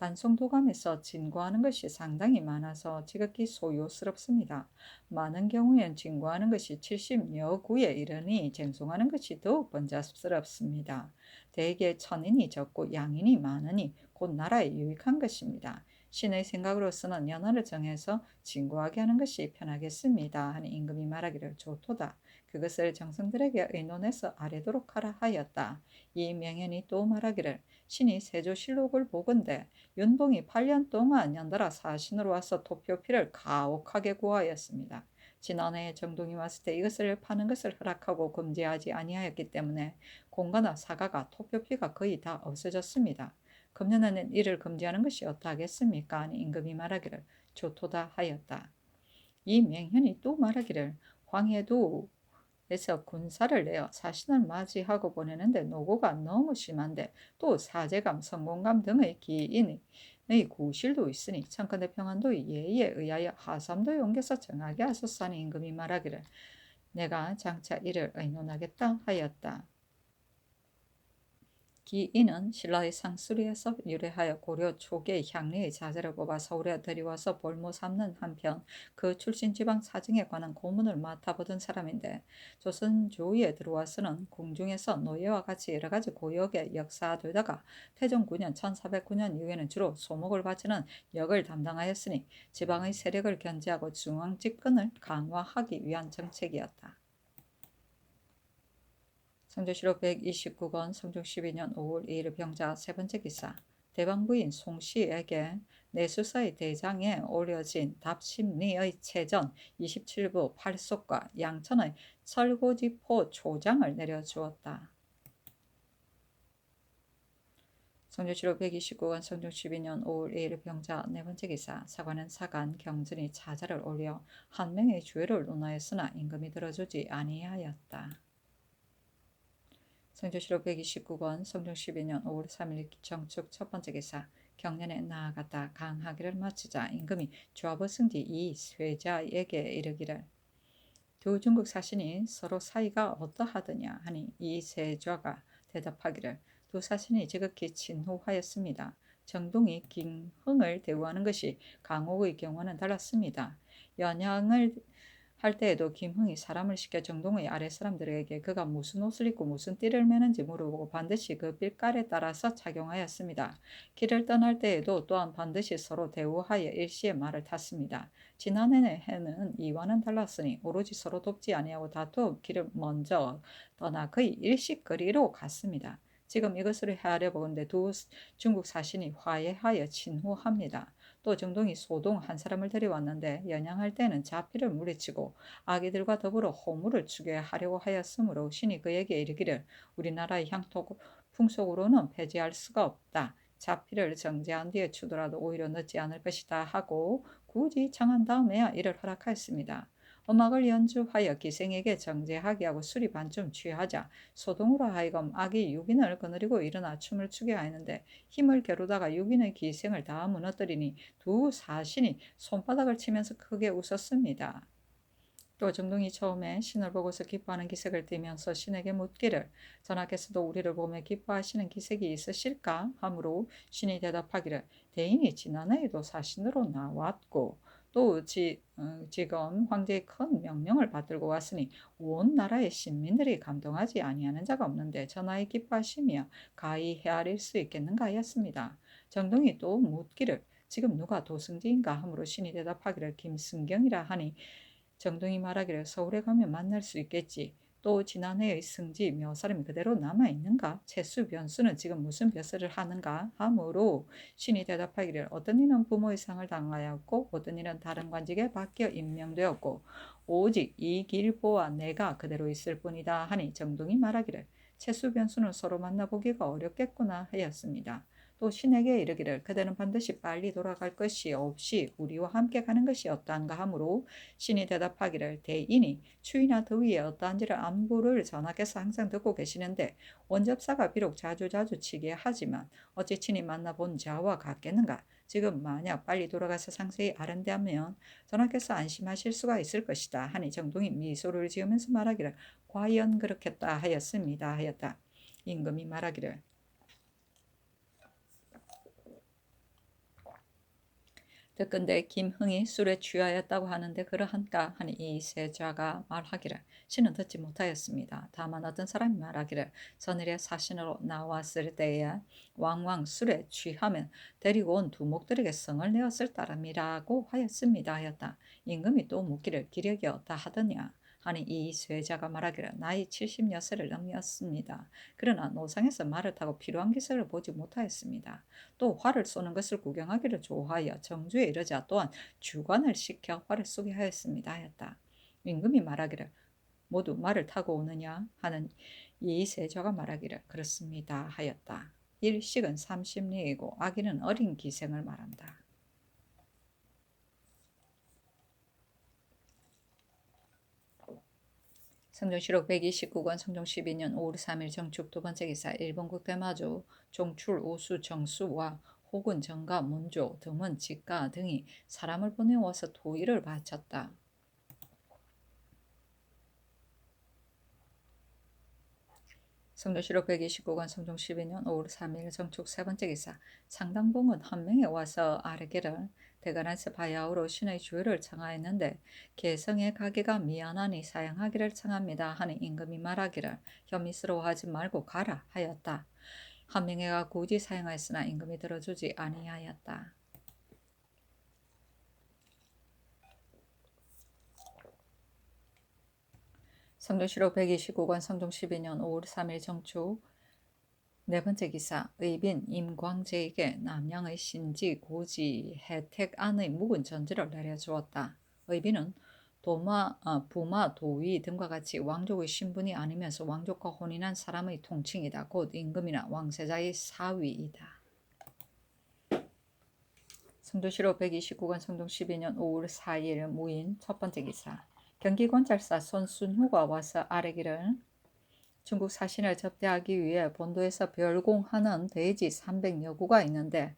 단송도감에서 진구하는 것이 상당히 많아서 지극히 소요스럽습니다. 많은 경우엔 진구하는 것이 70여 구에 이르니 쟁송하는 것이 더욱 번잡스럽습니다. 대개 천인이 적고 양인이 많으니 곧 나라에 유익한 것입니다. 신의 생각으로서는 연하를 정해서 진구하게 하는 것이 편하겠습니다. 하니 임금이 말하기를 좋도다. 그것을 정성들에게 의논해서 아뢰도록 하라 하였다. 이 명현이 또 말하기를 신이 세조실록을 보건대 윤봉이 8년 동안 연달아 사신으로 와서 토표피를 가혹하게 구하였습니다. 지난해 정동이 왔을 때 이것을 파는 것을 허락하고 금지하지 아니하였기 때문에 공가나 사가가 토표피가 거의 다 없어졌습니다. 금년에는 이를 금지하는 것이 어떠하겠습니까? 하니 임금이 말하기를 좋도다 하였다. 이 맹현이 또 말하기를 황해도 에서 군사를 내어 사신을 맞이하고 보내는데 노고가 너무 심한데 또 사제감, 성공감 등의 기인의 구실도 있으니 청컨대 평안도 예의에 의하여 하삼도에 옮겨서 정하게 하소서하니 임금이 말하기를 내가 장차 이를 의논하겠다 하였다. 기인은 신라의 상수리에서 유래하여 고려 초기의 향리의 자제를 뽑아 서울에 들여와서 볼모 삼는 한편 그 출신 지방 사정에 관한 고문을 맡아보던 사람인데 조선 조위에 들어와서는 궁중에서 노예와 같이 여러 가지 고역에 역사되다가 태종 9년 1409년 이후에는 주로 소목을 바치는 역을 담당하였으니 지방의 세력을 견제하고 중앙 집권을 강화하기 위한 정책이었다. 성조실록 129권 성종 12년 5월 2일 병자 세 번째 기사. 대방부인 송씨에게 내수사의 대장에 올려진 답심리의 체전 27부 8속과 양천의 설고지포 초장을 내려주었다. 성조실록 129권 성종 12년 5월 2일 병자 네 번째 기사. 사관은 사간 경전이 차자를 올려 한 명의 주의를 논하였으나 임금이 들어주지 아니하였다. 성조실록 129권 성종 12년 5월 3일 정축 첫 번째 기사. 경년에 나아갔다 강하기를 마치자 임금이 주하부 승지 이 쇠자에게 이르기를 두 중국 사신이 서로 사이가 어떠하더냐 하니 이 쇠자가 대답하기를 두 사신이 지극히 친후하였습니다. 정동이 김흥을 대우하는 것이 강옥의 경우는 달랐습니다. 연양을 할 때에도 김흥이 사람을 시켜 정동의 아랫사람들에게 그가 무슨 옷을 입고 무슨 띠를 매는지 물어보고 반드시 그 빛깔에 따라서 착용하였습니다. 길을 떠날 때에도 또한 반드시 서로 대우하여 일시에 말을 탔습니다. 지난해에는 이와는 달랐으니 오로지 서로 돕지 아니하고 다투어 길을 먼저 떠나 그의 일식거리로 갔습니다. 지금 이것을 헤아려 보건대 두 중국 사신이 화해하여 친후합니다. 또 정동이 소동 한 사람을 데려왔는데 연양할 때는 자피를 물리치고 아기들과 더불어 호물을 추계하려고 하였으므로 신이 그에게 이르기를 우리나라의 향토 풍속으로는 폐지할 수가 없다. 자피를 정제한 뒤에 추더라도 오히려 늦지 않을 것이다 하고 굳이 정한 다음에야 이를 허락하였습니다. 음악을 연주하여 기생에게 정제하게 하고 술이 반쯤 취하자 소동으로 하여금 아기 유빈을 거느리고 일어나 춤을 추게 하였는데 힘을 겨루다가 유빈의 기생을 다 무너뜨리니 두 사신이 손바닥을 치면서 크게 웃었습니다. 또 정동이 처음에 신을 보고서 기뻐하는 기색을 띠면서 신에게 묻기를 전하께서도 우리를 보며 기뻐하시는 기색이 있으실까 하므로 신이 대답하기를 대인이 지난해에도 사신으로 나왔고 또 지금 황제의 큰 명령을 받들고 왔으니 온 나라의 신민들이 감동하지 아니하는 자가 없는데 전하의 기뻐하시며 가히 헤아릴 수 있겠는가 하였습니다. 정동이 또 묻기를 지금 누가 도승지인가 하므로 신이 대답하기를 김승경이라 하니 정동이 말하기를 서울에 가면 만날 수 있겠지. 또 지난해의 승지 몇 사람이 그대로 남아있는가? 채수 변수는 지금 무슨 벼슬을 하는가? 하므로 신이 대답하기를 어떤 이는 부모의 상을 당하였고 어떤 이는 다른 관직에 바뀌어 임명되었고 오직 이 길보와 내가 그대로 있을 뿐이다 하니 정동이 말하기를 채수 변수는 서로 만나보기가 어렵겠구나 하였습니다. 또 신에게 이르기를 그대는 반드시 빨리 돌아갈 것이 없이 우리와 함께 가는 것이 어떠한가 하므로 신이 대답하기를 대인이 추위나 더위에 어떠한지를 안부를 전하께서 항상 듣고 계시는데 원접사가 비록 자주자주 치게 하지만 어찌 친히 만나본 자와 같겠는가. 지금 만약 빨리 돌아가서 상세히 아른대하면 전하께서 안심하실 수가 있을 것이다 하니 정동이 미소를 지으면서 말하기를 과연 그렇겠다 하였습니다 하였다. 임금이 말하기를 듣건대 김흥이 술에 취하였다고 하는데 그러한가 하니 이 세자가 말하기를 신은 듣지 못하였습니다. 다만 어떤 사람이 말하기를 전일에 사신으로 나왔을 때에 왕왕 술에 취하면 데리고 온 두목들에게 성을 내었을 따름이라고 하였습니다 하였다. 임금이 또 묻기를 기력이 어떠 하더냐 하니 이 쇠자가 말하기를 나이 76세를 넘겼습니다. 그러나 노상에서 말을 타고 필요한 기색을 보지 못하였습니다. 또 활을 쏘는 것을 구경하기를 좋아하여 정주에 이르자 또한 주관을 시켜 활을 쏘게 하였습니다 하였다. 임금이 말하기를 모두 말을 타고 오느냐 하는 이 세자가 말하기를 그렇습니다 하였다. 일식은 30리이고 아기는 어린 기생을 말한다. 성종실록 129권 성종 12년 5월 3일 정축 두 번째 기사. 일본 국대마주 종출 오수 정수와 혹은 정가 문조 등은 직가 등이 사람을 보내와서 도의를 바쳤다. 성종실록 129권 성종 12년 5월 3일 정축 세 번째 기사. 상당봉은 한 명이 와서 아르기를 대관에서 바야흐로 신의 주의를 청하였는데 개성의 가게가 미안하니 사양하기를 청합니다 하니 임금이 말하기를 혐의스러워하지 말고 가라 하였다. 한 명이가 굳이 사양하였으나 임금이 들어주지 아니하였다. 성종실록 129권 성종 12년 5월 3일 정축 네 번째 기사, 의빈 임광재에게 남양의 신지 고지 혜택안의 묵은 전지를 내려주었다. 의빈은 부마, 도위 등과 같이 왕족의 신분이 아니면서 왕족과 혼인한 사람의 통칭이다. 곧 임금이나 왕세자의 사위이다. 성조실록 129권 성종 12년 5월 4일 무인 첫 번째 기사. 경기권찰사 손순효가 와서 아뢰기를 중국 사신을 접대하기 위해 본도에서 별공하는 돼지 300여 구가 있는데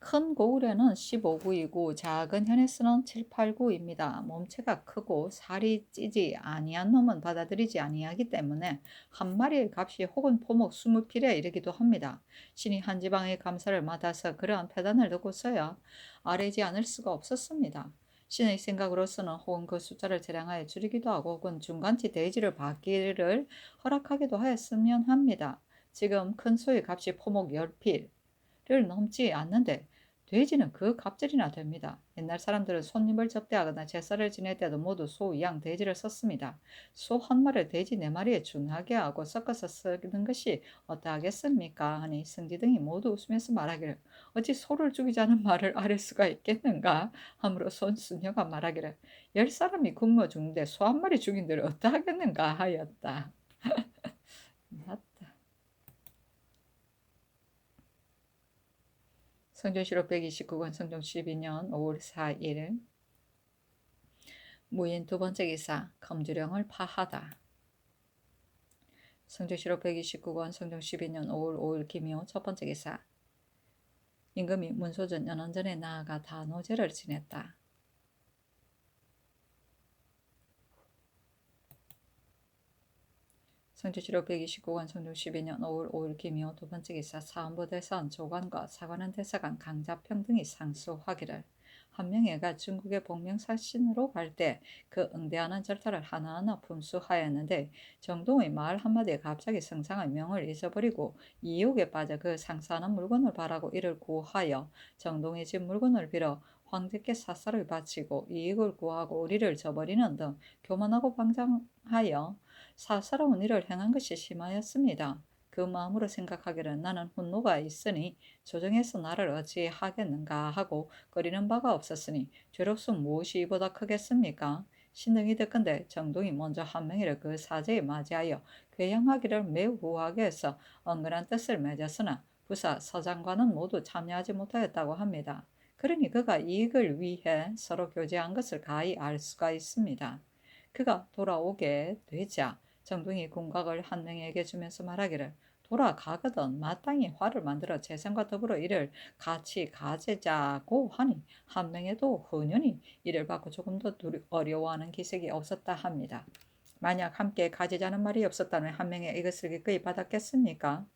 큰 고울에는 15구이고 작은 현에서는 7, 8구입니다. 몸체가 크고 살이 찌지 아니한 놈은 받아들이지 아니하기 때문에 한 마리의 값이 혹은 포목 20필에 이르기도 합니다. 신이 한 지방의 감사를 맡아서 그러한 패단을 듣고서야 아뢰지 않을 수가 없었습니다. 신의 생각으로서는 혹은 그 숫자를 재량하여 줄이기도 하고 혹은 중간치 대지를 받기를 허락하기도 하였으면 합니다. 지금 큰 소의 값이 포목 10필을 넘지 않는데 돼지는 그 값들이나 됩니다. 옛날 사람들은 손님을 접대하거나 제사를 지낼 때도 모두 소, 양, 돼지를 썼습니다. 소 한 마리를 돼지 4마리에 준하게 하고 섞어서 쓰는 것이 어떠하겠습니까? 하니 승지 등이 모두 웃으면서 말하기를 어찌 소를 죽이자는 말을 아릴 수가 있겠는가? 하므로 손순녀가 말하기를 10사람이 굶어 죽는데 소 한 마리 죽인들 어떠하겠는가 하였다. 맞다. 성조실록 129권 성종 12년 5월 4일 무인 두 번째 기사 검주령을 파하다. 성조실록 129권 성종 12년 5월 5일 김효 첫 번째 기사. 임금이 문소전 연원전에 나아가 단오제를 지냈다. 성조실록 129권 성종 12년 5월 5일 김효 두 번째 기사. 사헌부 대사원 조관과 사관원 대사관 강자평 등이 상소하기를 한명회가 중국의 복명사신으로 갈 때 그 응대하는 절차를 하나하나 품수하였는데 정동의 말 한마디에 갑자기 성상의 명을 잊어버리고 이욕에 빠져 그 상사하는 물건을 바라고 이를 구하여 정동의 집 물건을 빌어 황제께 사사를 바치고 이익을 구하고 우리를 저버리는 등 교만하고 방장하여 사사로운 일을 행한 것이 심하였습니다. 그 마음으로 생각하기를 나는 훈노가 있으니 조정에서 나를 어찌하겠는가 하고 꺼리는 바가 없었으니 죄로서 무엇이 이보다 크겠습니까? 신등이 듣건대 정동이 먼저 한명이를 그 사제에 맞이하여 괴양하기를 매우 후하게 해서 은근한 뜻을 맺었으나 부사 서장관은 모두 참여하지 못하였다고 합니다. 그러니 그가 이익을 위해 서로 교제한 것을 가히 알 수가 있습니다. 그가 돌아오게 되자 정동이 궁각을 한명에게 주면서 말하기를 돌아가거든 마땅히 화를 만들어 재산과 더불어 이를 같이 가지자고 하니 한명에도 흔연히 이를 받고 조금도 어려워하는 기색이 없었다 합니다. 만약 함께 가지자는 말이 없었다면 한명에 이것을 기꺼이 받았겠습니까?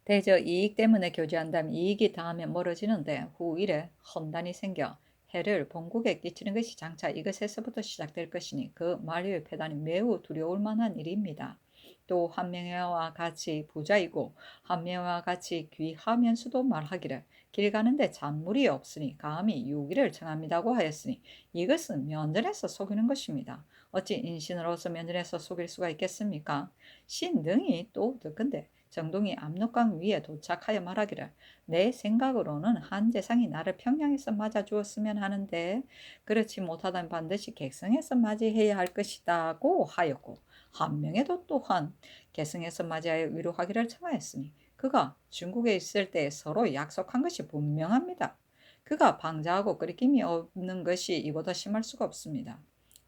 대저 이익 때문에 교제한다면 이익이 닿으면 멀어지는데 후일에 험단이 생겨 해를 본국에 끼치는 것이 장차 이것에서부터 시작될 것이니 그 만류의 패단이 매우 두려울 만한 일입니다. 또 한명회와 같이 부자이고 한명회와 같이 귀하면서도 말하기를 길 가는데 잔물이 없으니 감히 유기를 청합니다고 하였으니 이것은 면전에서 속이는 것입니다. 어찌 인신으로서 면전에서 속일 수가 있겠습니까? 신등이 또 듣건대 정동이 압록강 위에 도착하여 말하기를 내 생각으로는 한재상이 나를 평양에서 맞아 주었으면 하는데 그렇지 못하다면 반드시 객성에서 맞이해야 할 것이다고 하였고 한명에도 또한 객성에서 맞이하여 위로하기를 청하였으니 그가 중국에 있을 때 서로 약속한 것이 분명합니다. 그가 방자하고 끓이김이 없는 것이 이보다 심할 수가 없습니다.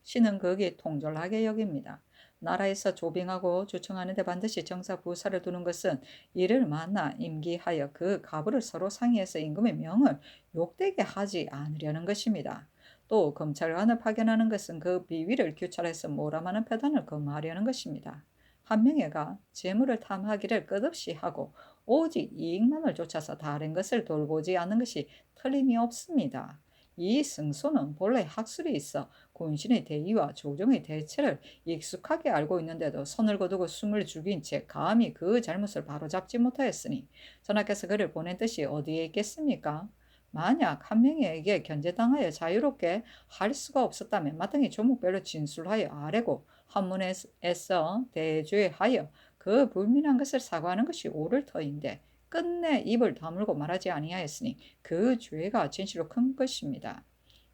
신은 거기에 통졸하게 여깁니다. 나라에서 조빙하고 주청하는데 반드시 정사 부사를 두는 것은 이를 만나 임기하여 그 가부를 서로 상의해서 임금의 명을 욕되게 하지 않으려는 것입니다. 또 검찰관을 파견하는 것은 그 비위를 규찰해서 모람하는 패단을 금하려는 것입니다. 한명회가 재물을 탐하기를 끝없이 하고 오직 이익만을 쫓아서 다른 것을 돌보지 않는 것이 틀림이 없습니다. 이 승소는 본래 학술이 있어 군신의 대의와 조정의 대체를 익숙하게 알고 있는데도 선을 거두고 숨을 죽인 채 감히 그 잘못을 바로잡지 못하였으니 전하께서 그를 보낸 뜻이 어디에 있겠습니까? 만약 한 명에게 견제당하여 자유롭게 할 수가 없었다면 마땅히 조목별로 진술하여 아뢰고 한문에서 대죄하여 그 불민한 것을 사과하는 것이 옳을 터인데 끝내 입을 다물고 말하지 아니하였으니 그 죄가 진실로 큰 것입니다.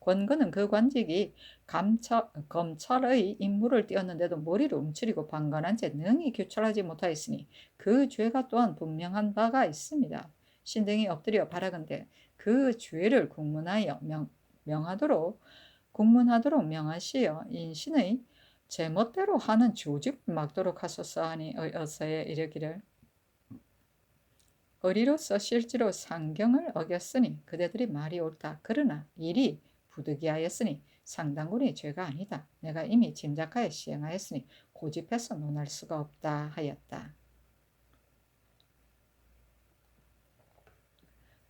권건은 그 관직이 검찰의 임무를 띄었는데도 머리를 움츠리고 방관한 채 능히 규찰하지 못하였으니 그 죄가 또한 분명한 바가 있습니다. 신등이 엎드려 바라건대 그 죄를 국문하도록 명하시어 인신의 제멋대로 하는 조직을 막도록 하소서 하니 어서에 이르기를 의리로서 실제로 상경을 어겼으니 그대들이 말이 옳다. 그러나 일이 부득이하였으니 상당군이 죄가 아니다. 내가 이미 짐작하여 시행하였으니 고집해서 논할 수가 없다 하였다.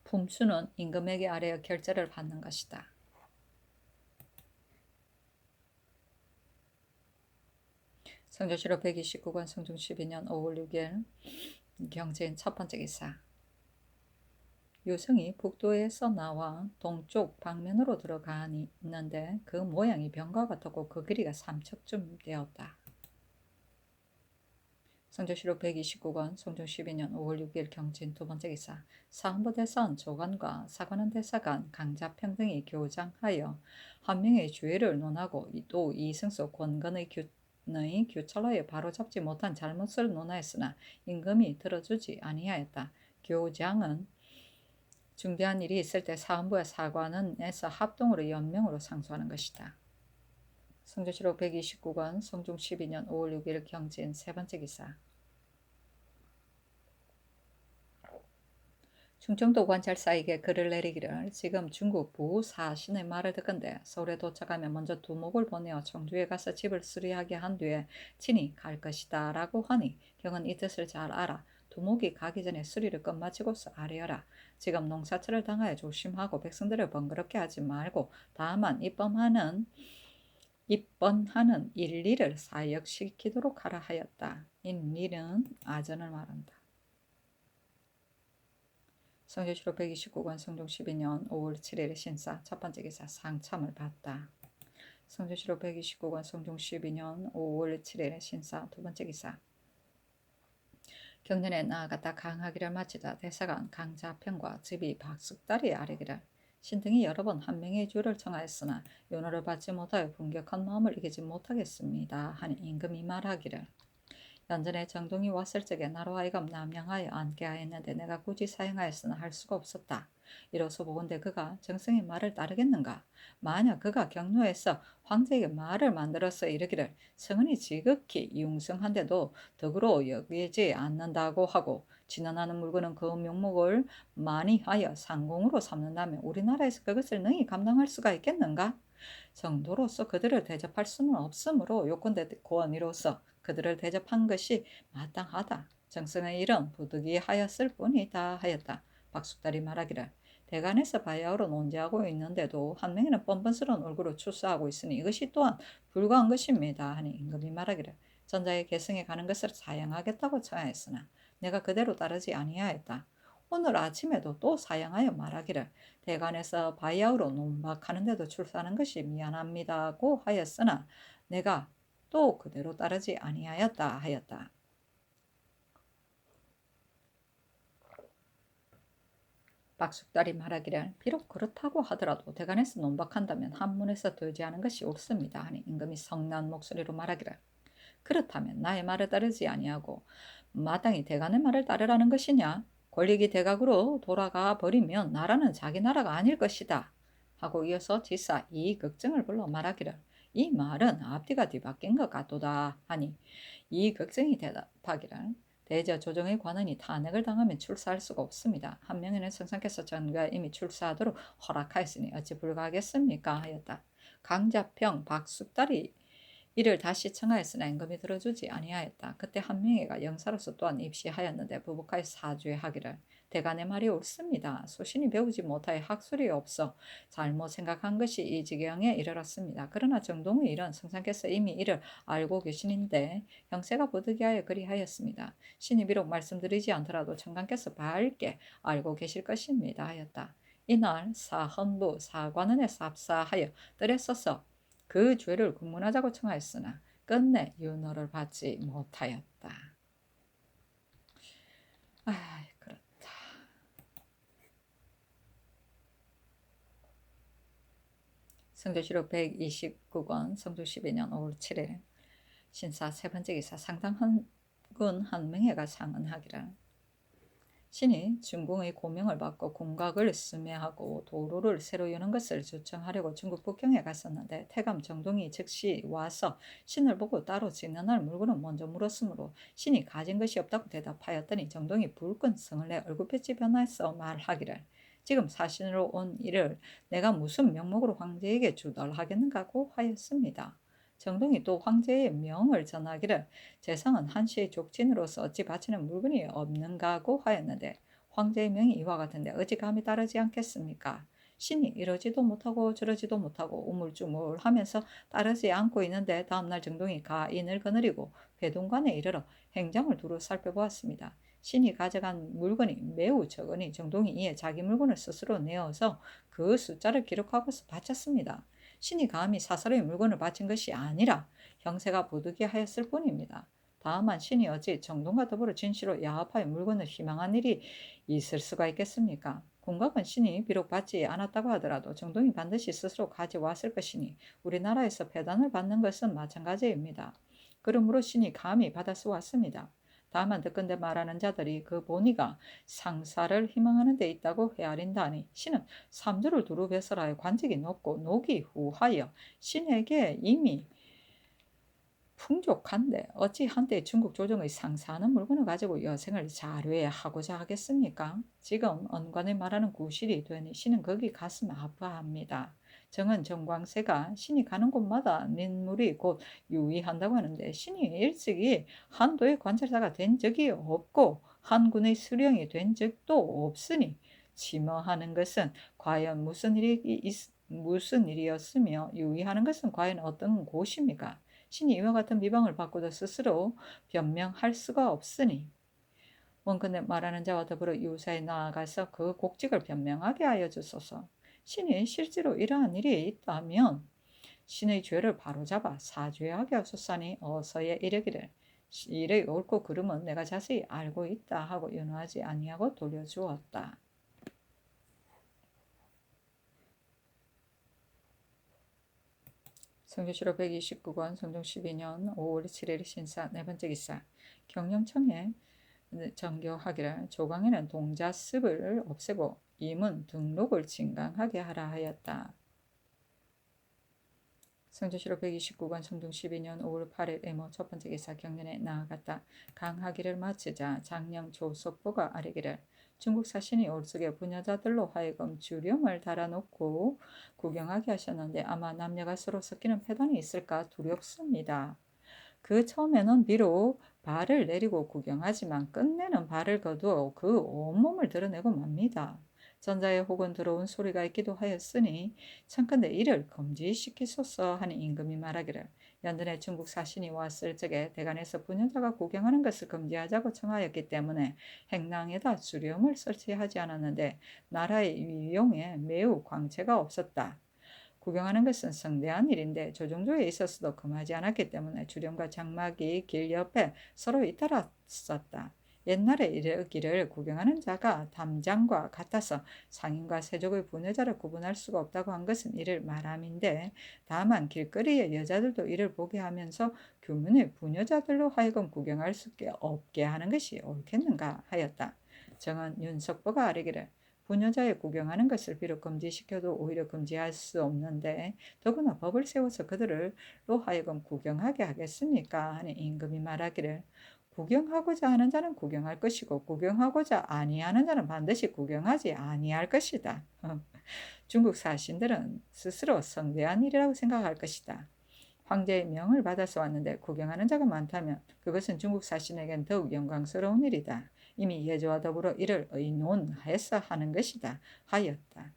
품수는 임금에게 아뢰어 결제를 받는 것이다. 성조실록 129권 성종 12년 5월 6일 경제인 첫 번째 기사. 유성이 북도에서 나와 동쪽 방면으로 들어가는데 그 모양이 병과 같았고 그 길이가 3척쯤 되었다. 성조실록 129권 성종 12년 5월 6일 경진 두 번째 기사. 사헌부 대사원 조관과 사관원 대사관 강자평 등이 교장하여 한 명의 죄를 논하고 또 이승수 권건의 규찰하여 바로잡지 못한 잘못을 논하였으나 임금이 들어주지 아니하였다. 교장은 중대한 일이 있을 때 사헌부와 사관원에서 합동으로 연명으로 상소하는 것이다. 성조실록 129권 성종 12년 5월 6일 경진 세 번째 기사. 충청도 관찰사에게 글을 내리기를 지금 중국 부사신의 말을 듣건대 서울에 도착하면 먼저 두목을 보내어 청주에 가서 집을 수리하게 한 뒤에 친히 갈 것이다 라고 하니 경은 이 뜻을 잘 알아 두목이 가기 전에 수리를 끝마치고서 아뢰어라. 지금 농사철을 당하여 조심하고 백성들을 번거롭게 하지 말고 다만 입번하는 일리를 사역시키도록 하라 하였다. 일리는 아전을 말한다. 성조실록 129권 성종 12년 5월 7일 신사 첫 번째 기사 상참을 받다. 성조실록 129권 성종 12년 5월 7일 신사 두 번째 기사. 경년에 나아갔다 강하기를 마치자 대사관 강자평과 집이 박숙달이 아뢰기를 신등이 여러 번 한 명의 죄를 청하였으나 윤호를 받지 못하여 분격한 마음을 이기지 못하겠습니다 하니 임금이 말하기를 연전에 정동이 왔을 적에 나로 하여금 남양하여 앉게 하였는데 내가 굳이 사행하였으나 할 수가 없었다. 이로써 보건대 그가 정승의 말을 따르겠는가? 만약 그가 경로에서 황제에게 말을 만들어서 이르기를 성은이 지극히 융성한데도 덕으로 여기지 않는다고 하고 진언하는 물건은 그 명목을 많이 하여 상공으로 삼는다면 우리나라에서 그것을 능히 감당할 수가 있겠는가? 정도로서 그들을 대접할 수는 없으므로 요컨대 고언이로서 그들을 대접한 것이 마땅하다. 정승의 일은 부득이하였을 뿐이다 하였다. 박숙달이 말하기를 대간에서 바야흐로 논제하고 있는데도 한 명이는 뻔뻔스러운 얼굴로 출사하고 있으니 이것이 또한 불가한 것입니다 하니 임금이 말하기를 전자의 계승에 가는 것을 사양하겠다고 청하였으나 내가 그대로 따르지 아니하였다. 오늘 아침에도 또 사양하여 말하기를 대간에서 바야흐로 논박하는데도 출사하는 것이 미안합니다고 하였으나 내가 또 그대로 따르지 아니하였다 하였다. 박숙달이 말하기를 비록 그렇다고 하더라도 대간에서 논박한다면 한문에서 도지하는 것이 옳습니다 하니 임금이 성난 목소리로 말하기를 그렇다면 나의 말을 따르지 아니하고 마땅히 대간의 말을 따르라는 것이냐? 권력이 대각으로 돌아가 버리면 나라는 자기 나라가 아닐 것이다 하고 이어서 지사 이극정을 불러 말하기를 이 말은 앞뒤가 뒤바뀐 것 같도다 하니 이극정이 대답하기를 대저 조정의 관원이 탄핵을 당하면 출사할 수가 없습니다. 한 명에는 성상께서 전가 이미 출사하도록 허락하였으니 어찌 불가하겠습니까 하였다. 강자평 박숙달이 이를 다시 청하였으나 임금이 들어주지 아니하였다. 그때 한 명이가 영사로서 또한 입시하였는데 부복하여 사죄하기를 대간의 말이 옳습니다. 소신이 배우지 못하여 학술이 없어 잘못 생각한 것이 이 지경에 이르렀습니다. 그러나 정동의 일은 성상께서 이미 이를 알고 계시는데 형세가 부득이하여 그리하였습니다. 신이 비록 말씀드리지 않더라도 청강께서 밝게 알고 계실 것입니다 하였다. 이날 사헌부 사관원에 삽사하여 뜰에 써서 그 죄를 구문하자고 청하였으나 끝내 윤허를 받지 못하였다. 그렇다. 성조실록 129권 성조 12년 5월 7일 신사 세 번째 기사 상당헌군 한명회가 상언하기를 신이 중궁의 고명을 받고 궁각을 sm해하고 도로를 새로 여는 것을 조청하려고 중국 북경에 갔었는데 태감 정동이 즉시 와서 신을 보고 따로 진언할 물건을 먼저 물었으므로 신이 가진 것이 없다고 대답하였더니 정동이 불끈 성을 내 얼굴빛이 변화해서 말하기를 지금 사신으로 온 이를 내가 무슨 명목으로 황제에게 주달하겠는가고 하였습니다. 정동이 또 황제의 명을 전하기를 재상은 한시의 족진으로서 어찌 바치는 물건이 없는가고 하였는데 황제의 명이 이와 같은데 어찌 감히 따르지 않겠습니까? 신이 이러지도 못하고 저러지도 못하고 우물쭈물하면서 따르지 않고 있는데 다음날 정동이 가인을 거느리고 배동관에 이르러 행장을 두루 살펴보았습니다. 신이 가져간 물건이 매우 적으니 정동이 이에 자기 물건을 스스로 내어서 그 숫자를 기록하고서 바쳤습니다. 신이 감히 사설의 물건을 바친 것이 아니라 형세가 부득이하였을 뿐입니다. 다만 신이 어찌 정동과 더불어 진시로 야합하여 물건을 희망한 일이 있을 수가 있겠습니까? 궁각은 신이 비록 받지 않았다고 하더라도 정동이 반드시 스스로 가져왔을 것이니 우리나라에서 배단을 받는 것은 마찬가지입니다. 그러므로 신이 감히 받아서 왔습니다. 다만 듣건대 말하는 자들이 그 본의가 상사를 희망하는 데 있다고 헤아린다니 신은 삼주를 두루 배설하여 관직이 높고 녹이 후하여 신에게 이미 풍족한데 어찌 한때 중국 조정의 상사하는 물건을 가지고 여생을 자료하고자 하겠습니까? 지금 언관에 말하는 구실이 되니 신은 거기 가슴 아파합니다. 정은 정광세가 신이 가는 곳마다 민물이 곧 유의한다고 하는데 신이 일찍이 한도의 관찰자가 된 적이 없고 한군의 수령이 된 적도 없으니 침어하는 것은 과연 무슨 일이었으며 유의하는 것은 과연 어떤 곳입니까? 신이 이와 같은 비방을 받고도 스스로 변명할 수가 없으니 원컨대 말하는 자와 더불어 유사에 나아가서 그 곡직을 변명하게 하여 주소서. 신이 실제로 이러한 일이 있다면 신의 죄를 바로잡아 사죄하게 하소서니 어서에 이르기를 일의 옳고 그름은 내가 자세히 알고 있다 하고 연호하지 아니하고 돌려주었다. 성조실록 129권 성종 12년 5월 7일 신사 네 번째 기사 경영청에 정교하기를 조강에는 동자습을 없애고 임은 등록을 진강하게 하라 하였다. 성조실록 129권 성종 12년 5월 8일 애모 첫 번째 기사 경련에 나아갔다. 강하기를 마치자 장령 조석보가 아뢰기를 중국 사신이 올속에 부녀자들로 하여금 주령을 달아놓고 구경하게 하셨는데 아마 남녀가 서로 섞이는 패단이 있을까 두렵습니다. 그 처음에는 비록 발을 내리고 구경하지만 끝내는 발을 거두어 그 온몸을 드러내고 맙니다. 전자에 혹은 들어온 소리가 있기도 하였으니 청컨대 이를 금지시키소서 하니 임금이 말하기를 연전에 중국 사신이 왔을 적에 대간에서 부녀자가 구경하는 것을 금지하자고 청하였기 때문에 행랑에다 주령을 설치하지 않았는데 나라의 위용에 매우 광채가 없었다. 구경하는 것은 성대한 일인데 조정조에 있어서도 금하지 않았기 때문에 주령과 장막이 길 옆에 서로 잇따랐었다. 옛날에 이르기를 구경하는 자가 담장과 같아서 상인과 세족의 부녀자를 구분할 수가 없다고 한 것은 이를 말함인데 다만 길거리에 여자들도 이를 보게 하면서 교문의 부녀자들로 하여금 구경할 수 없게 하는 것이 옳겠는가 하였다. 정은 윤석보가 아뢰기를 부녀자의 구경하는 것을 비록 금지시켜도 오히려 금지할 수 없는데 더구나 법을 세워서 그들로 하여금 구경하게 하겠습니까? 하니 임금이 말하기를 구경하고자 하는 자는 구경할 것이고 구경하고자 아니하는 자는 반드시 구경하지 아니할 것이다. 중국 사신들은 스스로 성대한 일이라고 생각할 것이다. 황제의 명을 받아서 왔는데 구경하는 자가 많다면 그것은 중국 사신에겐 더욱 영광스러운 일이다. 이미 예조와 더불어 이를 의논해서 하는 것이다 하였다.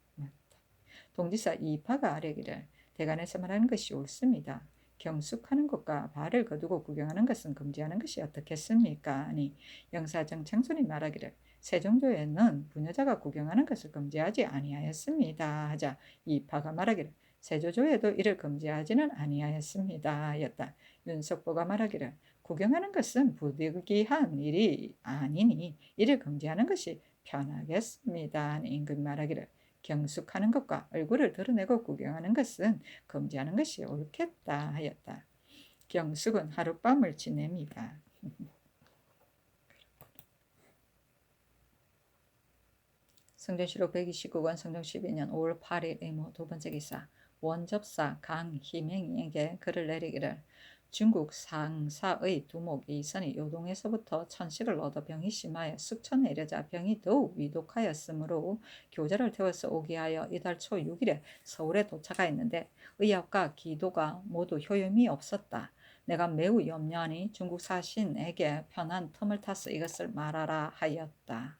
동지사 이파가 아뢰기를 대간에서 말하는 것이 옳습니다. 경숙하는 것과 발을 거두고 구경하는 것은 금지하는 것이 어떻겠습니까? 아니 영사정 청순이 말하기를 세종조에는 부녀자가 구경하는 것을 금지하지 아니하였습니다. 하자 이파가 말하기를 세조조에도 이를 금지하지는 아니하였습니다. 였다. 윤석보가 말하기를 구경하는 것은 부득이한 일이 아니니 이를 금지하는 것이 편하겠습니다. 임금 말하기를 경숙하는 것과 얼굴을 드러내고 구경하는 것은 금지하는 것이 옳겠다 하였다. 경숙은 하룻밤을 지냅니다. 성전시록 129권 성종 12년 5월 8일 의무 두 번째 기사 원접사 강희맹에게 글을 내리기를 중국 상사의 두목 이선이 요동에서부터 천식을 얻어 병이 심하여 숙천에 이르자 병이 더욱 위독하였으므로 교자를 태워서 오게 하여 이달 초 6일에 서울에 도착하였는데 의학과 기도가 모두 효용이 없었다. 내가 매우 염려하니 중국 사신에게 편한 틈을 타서 이것을 말하라 하였다.